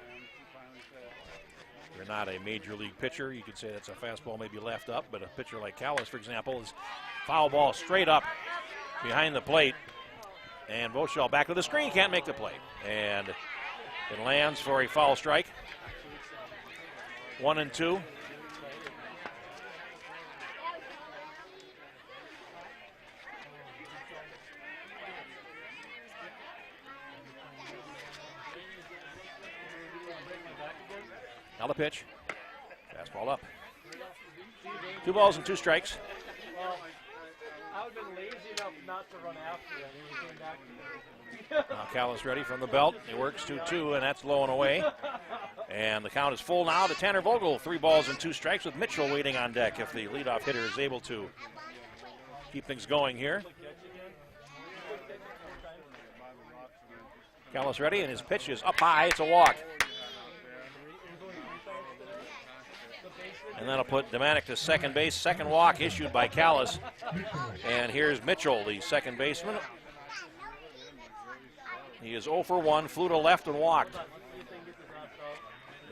Speaker 2: If you're not a major league pitcher, you could say that's a fastball maybe left up, but a pitcher like Callis, for example, is foul ball straight up behind the plate. And Voshall back to the screen, can't make the play. And it lands for a foul strike. 1-2. Now the pitch. Fastball up. 2 balls and 2 strikes.
Speaker 8: Well, I would have been lazy enough not to run after it. He came back to me.
Speaker 2: Now Callis ready from the belt. He works 2-2, and that's low and away. And the count is full now to Tanner Vogel. 3 balls and 2 strikes with Mitchell waiting on deck if the leadoff hitter is able to keep things going here. Callis ready, and his pitch is up high. It's a walk. And that'll put Demanek to second base. Second walk issued by Callis. And here's Mitchell, the second baseman. He is 0 for 1, flew to left and walked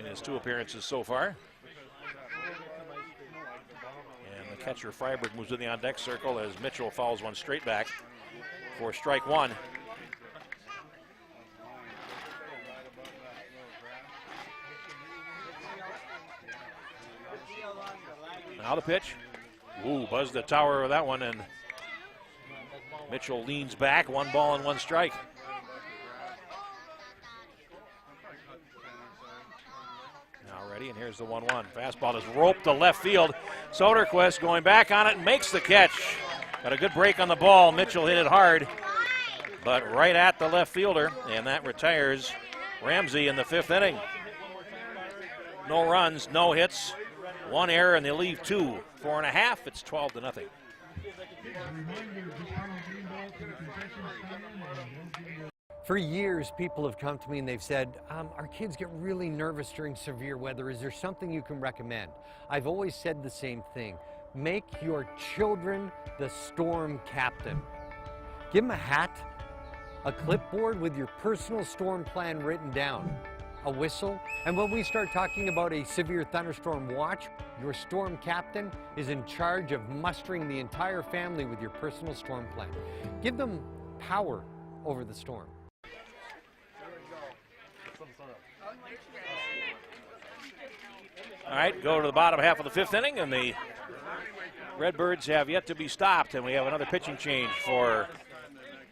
Speaker 2: in his 2 appearances so far. And the catcher Freiberg moves to the on-deck circle as Mitchell fouls one straight back for strike 1. Now the pitch. Ooh, buzzed the tower with that one, and Mitchell leans back. 1 ball and 1 strike. Now ready, and here's the 1-1. Fastball is roped to left field. Soderquist going back on it and makes the catch. Got a good break on the ball. Mitchell hit it hard, but right at the left fielder, and that retires Ramsey in the 5th inning. No runs, no hits. 1 error, and they leave 2. 4.5. It's 12-0.
Speaker 4: For years, people have come to me and they've said, our kids get really nervous during severe weather. Is there something you can recommend? I've always said the same thing. Make your children the storm captain. Give them a hat, a clipboard with your personal storm plan written down, a whistle, and when we start talking about a severe thunderstorm watch, your storm captain is in charge of mustering the entire family with your personal storm plan. Give them power over the storm.
Speaker 2: All right, go to the bottom half of the 5th inning, and the Redbirds have yet to be stopped, and we have another pitching change for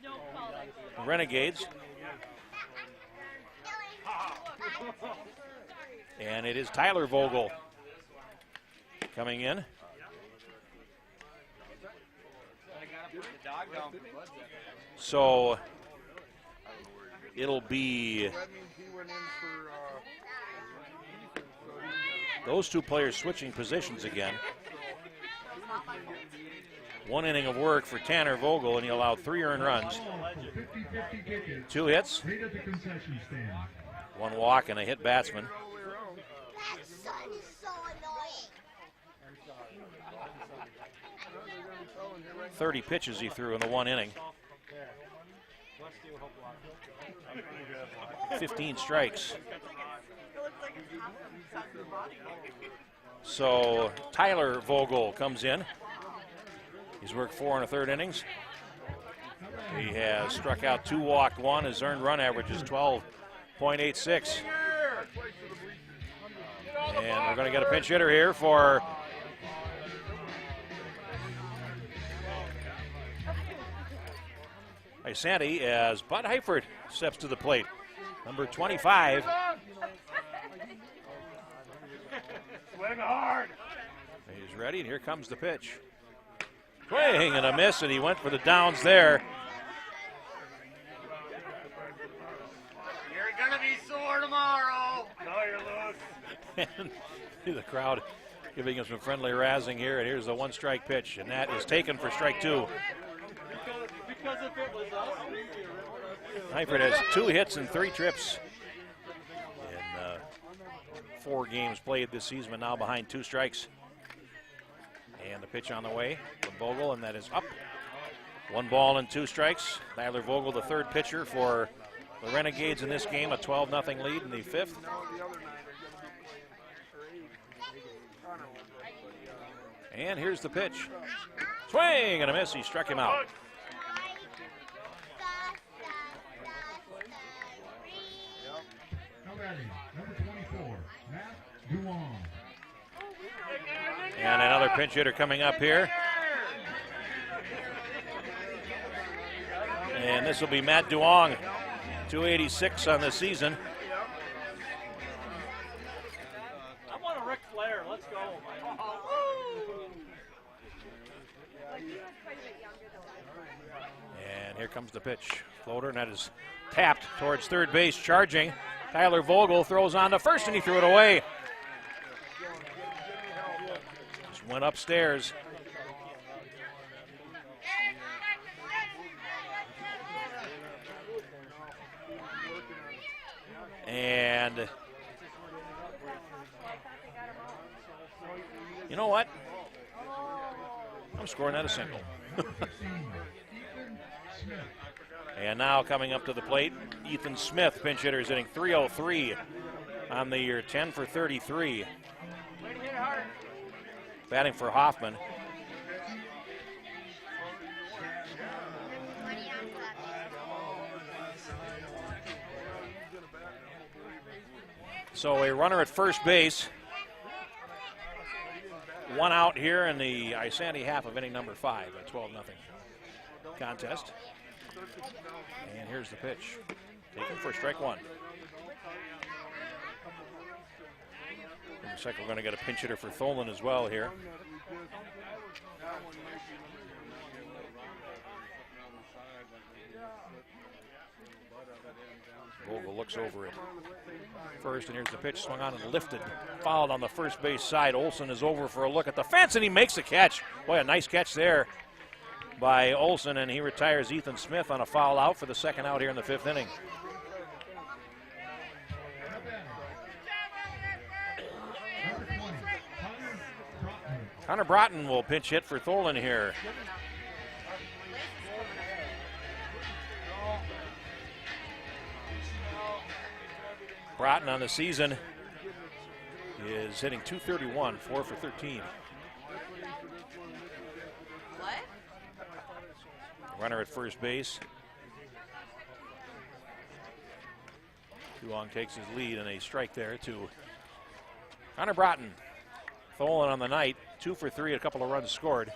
Speaker 2: the Renegades. And it is Tyler Vogel coming in. So it'll be those 2 players switching positions again. 1 inning of work for Tanner Vogel, and he allowed 3 earned runs. 2 hits, 1 walk, and a hit batsman. 30 pitches he threw in the 1 inning. 15 strikes. So Tyler Vogel comes in. He's worked 4 1/3 innings. He has struck out 2, walked 1. His earned run average is 12.86. And we're going to get a pinch hitter here for Isanti as Bud Heifert steps to the plate. Number 25.
Speaker 11: Swing hard.
Speaker 2: He's ready, and here comes the pitch. Swing and a miss, and he went for the downs there.
Speaker 11: You're gonna be sore tomorrow. No, you're loose.
Speaker 2: And the crowd giving him some friendly razzing here, and here's the 1-strike pitch, and that is taken for strike 2.
Speaker 8: Because if it was us,
Speaker 2: Heifert has 2 hits and 3 trips in 4 games played this season, but now behind 2 strikes. And the pitch on the way from Vogel, and that is up 1 ball and 2 strikes. Tyler Vogel, the third pitcher for the Renegades in this game, a 12-0 lead in the 5th. And here's the pitch. Swing and a miss. He struck him out.
Speaker 1: Number 24, Matt Duong.
Speaker 2: And another pinch hitter coming up here. And this will be Matt Duong, 286 on the season.
Speaker 8: I want a Ric Flair. Let's go.
Speaker 2: And here comes the pitch. Floater, and that is tapped towards third base, charging. Tyler Vogel throws on to first, and he threw it away. Just went upstairs. And you know what? I'm scoring that a single. And now coming up to the plate, Ethan Smith, pinch hitter, is hitting .303 on the year, 10 for 33. Batting for Hoffman. So a runner at first base. 1 out here in the Isanti half of inning number 5, a 12-0 contest. And here's the pitch. Taken for strike 1. Looks like we're going to get a pinch hitter for Tholen as well here. Vogel looks over it first, and here's the pitch, swung on and lifted. Fouled on the first base side. Olson is over for a look at the fence, and he makes the catch. Boy, a nice catch there by Olson, and he retires Ethan Smith on a foul out for the second out here in the 5th inning. Connor Broughton will pinch hit for Tholen here. Broughton on the season is hitting .231, 4 for 13. Runner at first base. Duong takes his lead, and a strike there to Connor Broughton. Tholen on the night, 2 for 3, a couple of runs scored.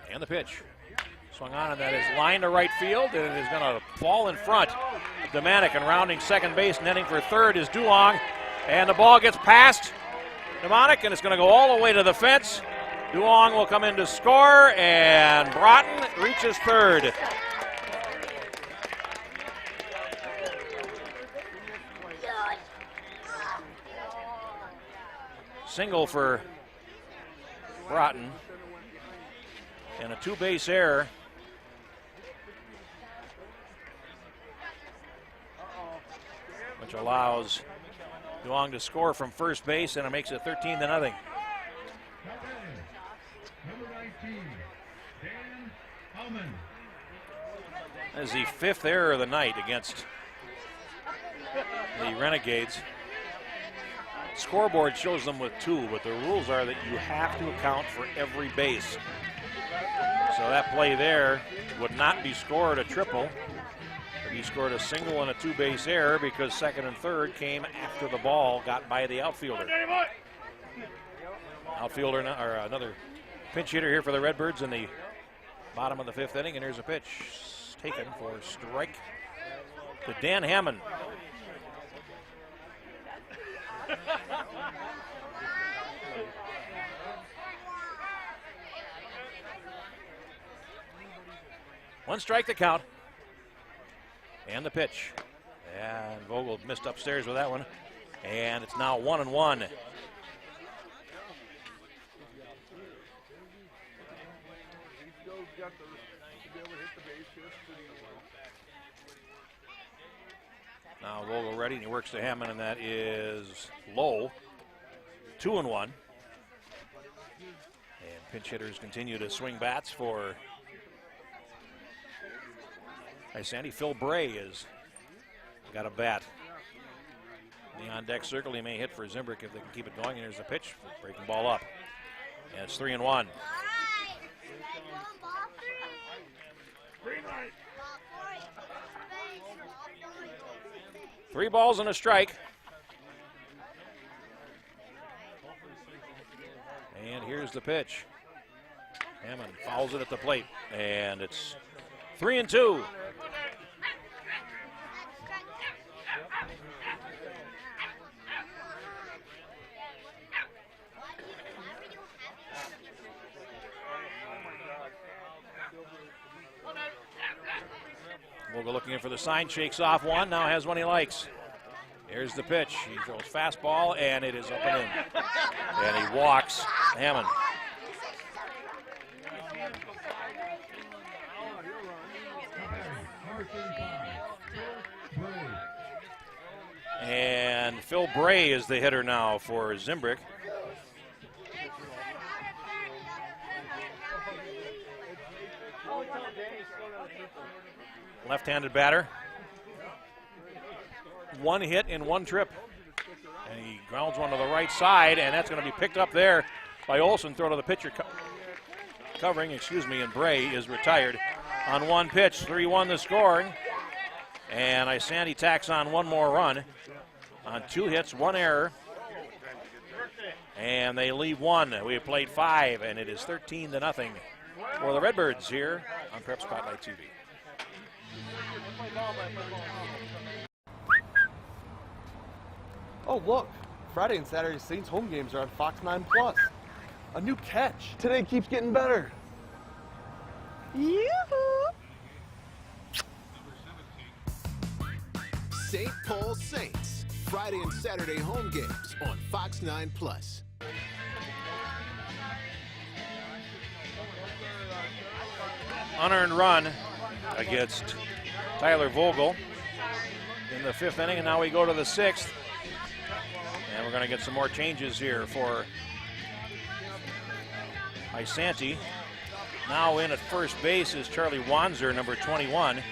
Speaker 2: And the pitch. Swung on, and that is lined to right field, and it is going to fall in front of Demanik, and rounding second base, netting for third is Duong, and the ball gets past Demanik, and it's going to go all the way to the fence. Duong will come in to score, and Broughton reaches third. Single for Broughton, and a 2-base error. Which allows Duong to score from first base, and it makes it 13-0.
Speaker 1: Number 19, Dan Hellman.
Speaker 2: That is the 5th error of the night against the Renegades. Scoreboard shows them with 2, but the rules are that you have to account for every base. So that play there would not be scored a triple. He scored a single and a 2-base error because second and third came after the ball got by the outfielder. Outfielder, or another pinch hitter here for the Redbirds in the bottom of the 5th inning, and here's a pitch taken for strike to Dan Hammond. One strike to count. And the pitch. And Vogel missed upstairs with that one. And it's now 1-1. Now Vogel ready, and he works to Hammond, and that is low. 2-1. Pinch hitters continue to swing bats for Isanti. Phil Bray has got a bat. In the on-deck circle, he may hit for Zimbrick if they can keep it going. And here's the pitch, breaking ball up. And it's 3-1. Three balls and a strike. And here's the pitch. Hammond fouls it at the plate, and it's 3-2. Vogel looking in for the sign, shakes off one, now has one he likes. Here's the pitch. He throws fastball, and it is up and in. And he walks Hammond. And Phil Bray is the hitter now for Zimbrick. Left-handed batter. One hit in one trip. And he grounds one to the right side, and that's going to be picked up there by Olson. Throw to the pitcher covering, and Bray is retired on one pitch. 3-1 the scoring. And Isanti tacks on one more run on 2 hits, 1 error. And they leave 1. We have played 5, and it is 13-0 for the Redbirds here on Prep Spotlight TV.
Speaker 9: Oh, look. Friday and Saturday Saints home games are on Fox 9 Plus. A new catch. Today keeps getting better. Yoo-hoo!
Speaker 3: St. Paul Saints, Friday and Saturday home games on Fox 9 Plus.
Speaker 2: Unearned run against Tyler Vogel in the 5th inning, and now we go to the 6th. And we're going to get some more changes here for Isanti. Now in at first base is Charlie Wanzer, number 21.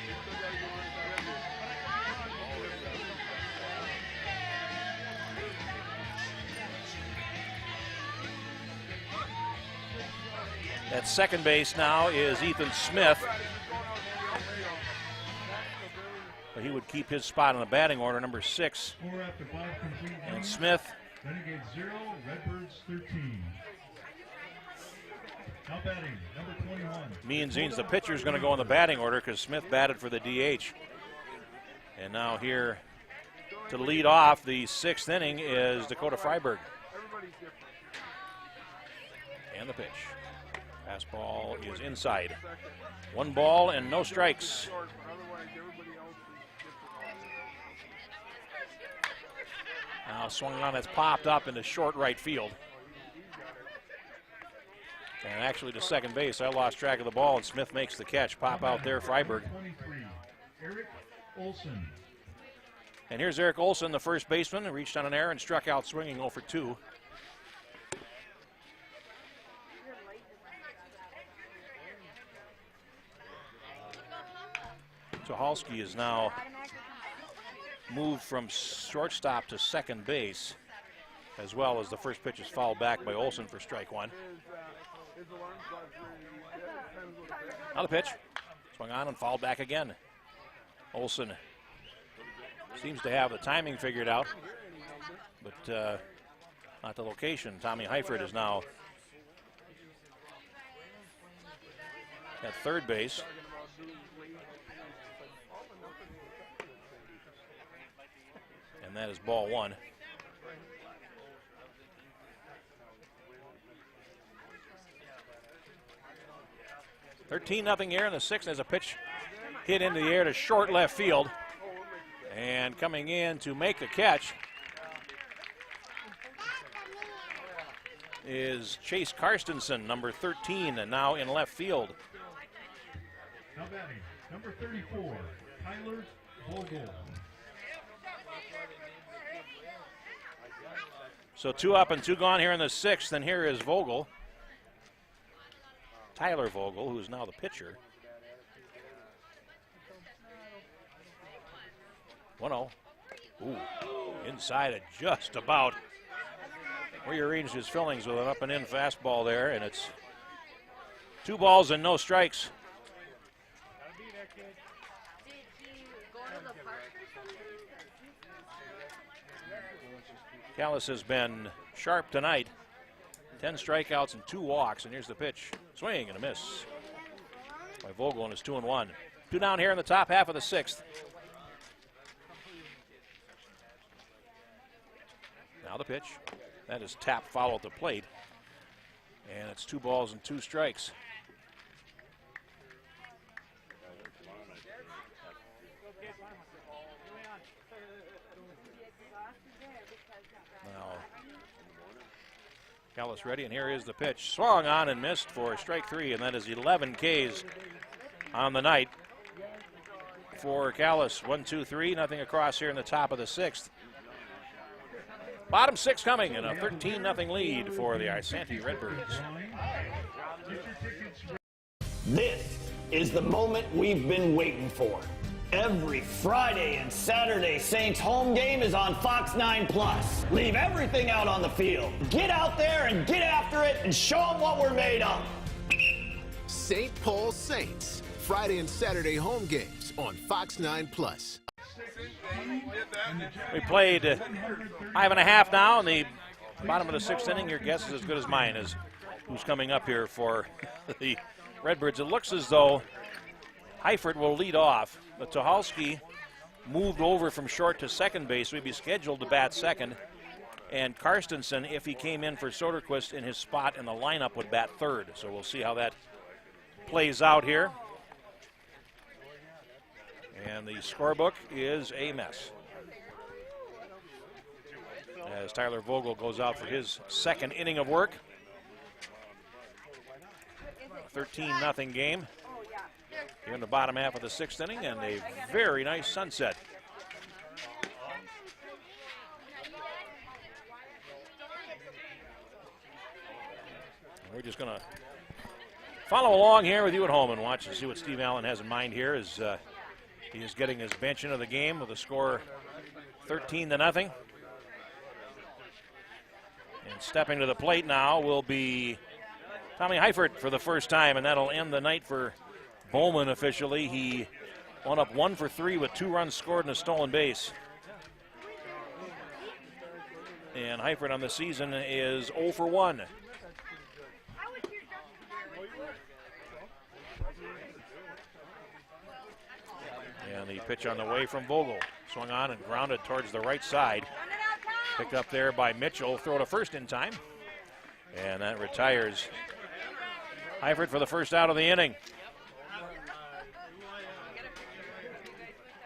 Speaker 2: At second base now is Ethan Smith. But he would keep his spot in the batting order, number 6. And Smith.
Speaker 1: Renegades 0, Redbirds 13. Now batting, number 21.
Speaker 2: Means the pitcher's going to go in the batting order because Smith batted for the DH. And now here to lead off the 6th inning is Dakota Freiberg. And the pitch. Fastball is inside. 1 ball and no strikes. Now swung on, it's popped up into short right field. And actually to second base, I lost track of the ball, and Smith makes the catch. Pop out there, Freiberg.
Speaker 1: Eric Olson.
Speaker 2: And here's Eric Olson, the first baseman, who reached on an error and struck out swinging 0 for 2. Tucholsky is now moved from shortstop to second base, as well as the first pitch is fouled back by Olson for strike 1. Now the pitch. Swung on and fouled back again. Olson seems to have the timing figured out, but not the location. Tommy Heifert is now at third base. And that is ball 1. (13-0) here in the 6th as a pitch hit into the air to short left field. And coming in to make the catch is Chase Karstensen, number 13, and now in left field.
Speaker 1: Now batting, number 34, Tyler Vogel.
Speaker 2: So 2 up and 2 gone here in the 6th, and here is Vogel. Tyler Vogel, who is now the pitcher. 1-0. Ooh, inside it just about. Rearranged his fillings with an up and in fastball there, and it's 2 balls and no strikes. Callis has been sharp tonight. 10 strikeouts and 2 walks, and here's the pitch. Swing and a miss by Vogel, and it's 2-1. 2 down here in the top half of the 6th. Now the pitch. That is tap foul at the plate. And it's 2 balls and 2 strikes. Now, Callis ready, and here is the pitch. Swung on and missed for strike 3, and that is 11 Ks on the night for Callis. 1, 2, 3, nothing across here in the top of the 6th. Bottom 6 coming, and a 13-0 lead for the Isanti Redbirds.
Speaker 10: This is the moment we've been waiting for. Every Friday and Saturday Saints home game is on Fox 9 Plus. Leave everything out on the field. Get out there and get after it and show them what we're made of.
Speaker 3: St. Paul Saints, Friday and Saturday home games on Fox 9 Plus.
Speaker 2: We played 5.5 now in the bottom of the 6th inning. Your guess is as good as mine as who's coming up here for the Redbirds. It looks as though Heifert will lead off, but Tucholsky moved over from short to second base. We'd be scheduled to bat second, and Karstensen, if he came in for Soderquist in his spot in the lineup, would bat third. So we'll see how that plays out here. And the scorebook is a mess, as Tyler Vogel goes out for his 2nd inning of work. 13-0 game here in the bottom half of the 6th inning, and a very nice sunset. We're just going to follow along here with you at home and watch and see what Steve Allen has in mind here as he is getting his bench into the game with a score 13-0. And stepping to the plate now will be Tommy Heifert for the first time, and that'll end the night for Bowman officially. He went up 1 for 3 with 2 runs scored and a stolen base. And Heifert on the season is 0 for 1. And the pitch on the way from Vogel. Swung on and grounded towards the right side. Picked up there by Mitchell. Throw to first in time. And that retires Heifert for the first out of the inning.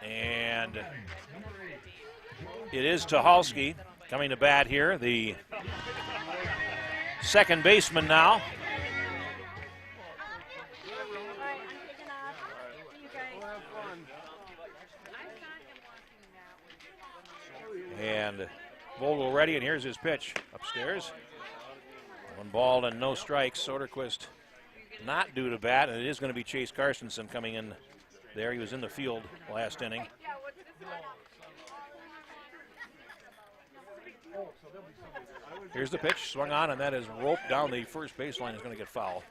Speaker 2: And it is Tucholsky coming to bat here, the second baseman now. And Vogel ready, and here's his pitch upstairs. 1 ball and no strikes. Soderquist not due to bat, and it is going to be Chase Karstensen coming in there. He was in the field last inning. Here's the pitch, swung on, and that is roped down the first baseline. Is going to get foul.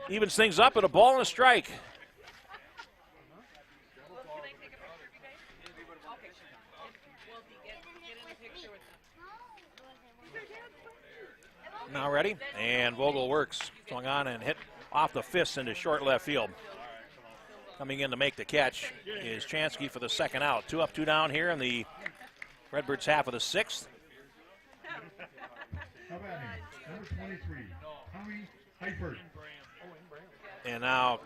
Speaker 2: Evens things up at a ball and a strike. Now ready, and Vogel works. Swung on and hit off the fist into short left field. Coming in to make the catch is Chansky for the second out. 2 up, 2 down here in the Redbirds half of the 6th.
Speaker 1: Number 23, Tommy Heifert.
Speaker 2: And now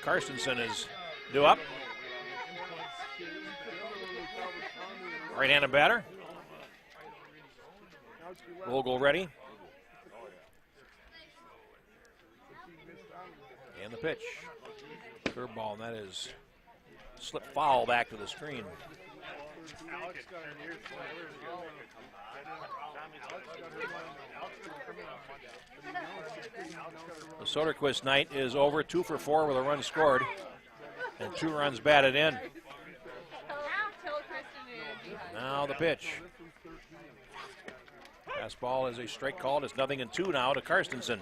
Speaker 2: Karstensen is due up. Right-handed batter. Vogel ready. And the pitch. Curveball, and that is slipped foul back to the screen. The Soderquist night is over, 2 for 4 with a run scored and 2 runs batted in. Now the pitch. Fastball is a strike called. It's 0-2 now to Karstensen.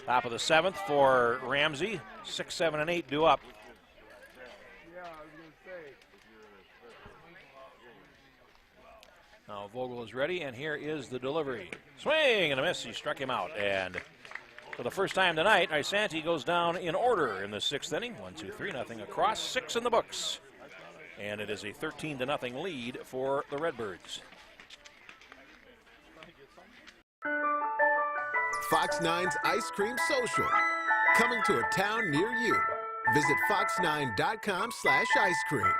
Speaker 2: Top of the 7th for Ramsey. 6, 7, and 8 due up. Now Vogel is ready, and here is the delivery. Swing and a miss. He struck him out. And for the first time tonight, Isanti goes down in order in the 6th inning. 1-2-3, nothing across. 6 in the books. And it is a 13-0 lead for the Redbirds.
Speaker 3: Fox 9's Ice Cream Social. Coming to a town near you. Visit fox9.com/ice cream.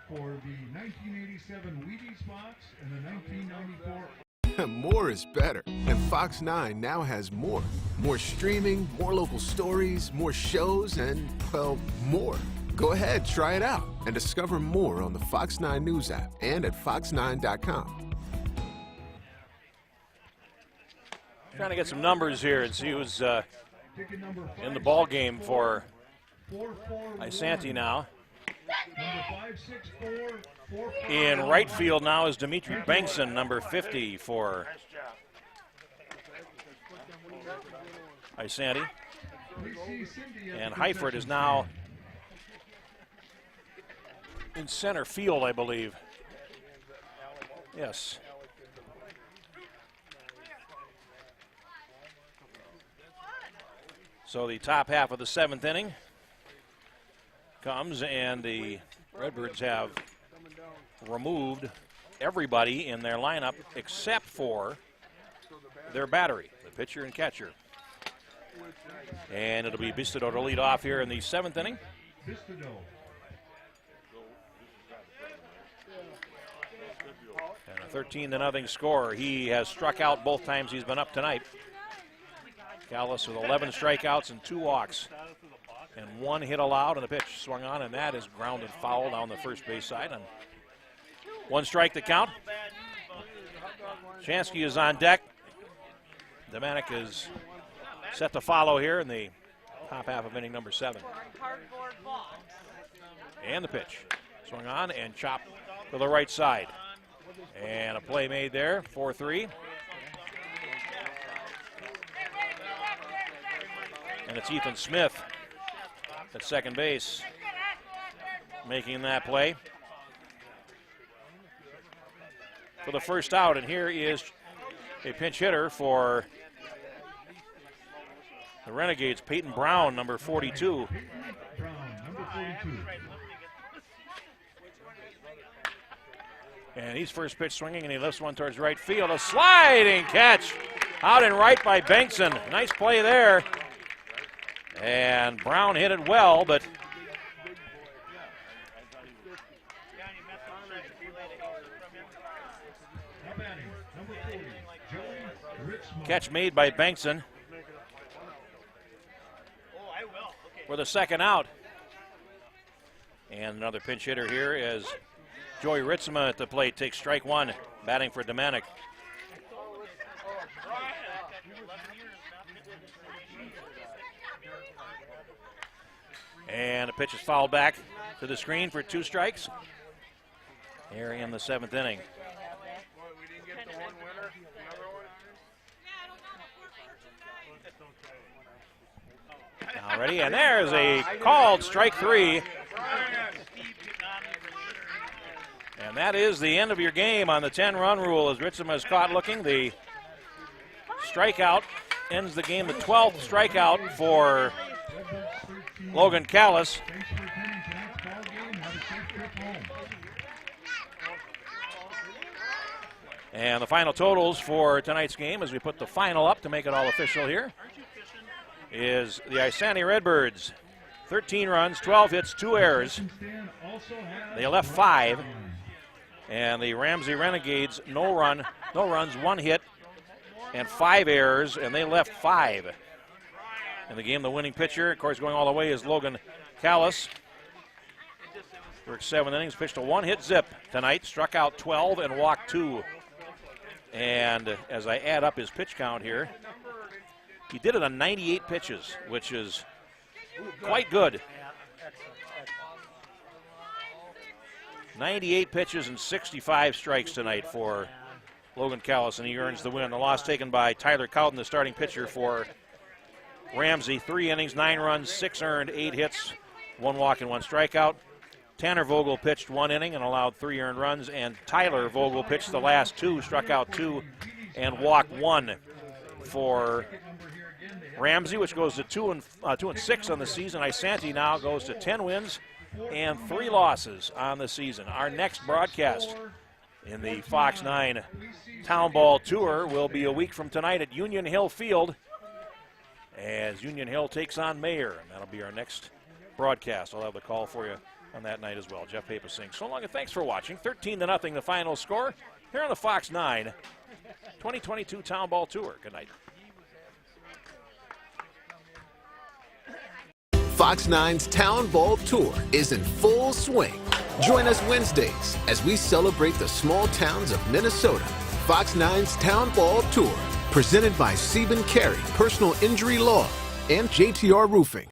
Speaker 1: For the 1987 Wheaties box and the 1994.
Speaker 3: More is better. And Fox 9 now has more. More streaming, more local stories, more shows, and, well, more. Go ahead, try it out, and discover more on the Fox 9 News app and at fox9.com.
Speaker 2: Trying to get some numbers here and see who's in the ball game for Isanti now. In right field now is Dimitri Bengtson, number 50 for Isanti. And Heifert is now in center field, I believe. Yes. So the top half of the 7th inning comes, and the Redbirds have removed everybody in their lineup except for their battery, the pitcher and catcher. And it'll be Bistido to lead off here in the 7th inning. And a 13-0 score. He has struck out both times he's been up tonight. Callis with 11 strikeouts and 2 walks. And 1 hit allowed, and the pitch swung on, and that is grounded foul down the first base side. And 1 strike to count. Chansky is on deck. Domanic is set to follow here in the top half of inning number 7. And the pitch swung on and chopped to the right side. And a play made there, 4-3. And it's Ethan Smith at second base making that play for the first out. And here is a pinch hitter for the Renegades, Peyton Brown, number 42. And he's first pitch swinging, and he lifts one towards right field. A sliding catch out and right by Bengtson. Nice play there. And Brown hit it well, but catch made by Bengtson for the second out. And another pinch hitter here as Joey Ritzema at the plate takes strike 1, batting for Domanic. And the pitch is fouled back to the screen for 2 strikes here in the 7th inning. Now ready, and there's a called strike 3. And that is the end of your game on the 10-run rule as Ritzema is caught looking. The strikeout ends the game, the 12th strikeout for Logan Callis. And the final totals for tonight's game, as we put the final up to make it all official here, is the Isanti Redbirds, 13 runs, 12 hits, 2 errors. They left 5. And the Ramsey Renegades, no runs, 1 hit, and 5 errors, and they left 5. In the game, the winning pitcher, of course, going all the way is Logan Callis. Worked 7 innings, pitched a 1-hit zip tonight, struck out 12 and walked 2. And as I add up his pitch count here, he did it on 98 pitches, which is quite good. 98 pitches and 65 strikes tonight for Logan Callis, and he earns the win. The loss taken by Tyler Cowden, the starting pitcher for Ramsey. 3 innings, 9 runs, 6 earned, 8 hits, 1 walk and 1 strikeout. Tanner Vogel pitched 1 inning and allowed 3 earned runs, and Tyler Vogel pitched the last 2, struck out 2 and walked 1 for Ramsey, which goes to 2-6 on the season. Isanti now goes to 10 wins and 3 losses on the season. Our next broadcast in the Fox 9 Town Ball Tour will be a week from tonight at Union Hill Field as Union Hill takes on Mayer, and that'll be our next broadcast. I'll have the call for you on that night as well. Jeff Papasing. So long, and thanks for watching. 13-0 the final score here on the Fox 9 2022 Town Ball Tour. Good night.
Speaker 3: Fox 9's Town Ball Tour is in full swing. Join us Wednesdays as we celebrate the small towns of Minnesota. Fox 9's Town Ball Tour, presented by Sieben Carey Personal Injury Law and JTR Roofing.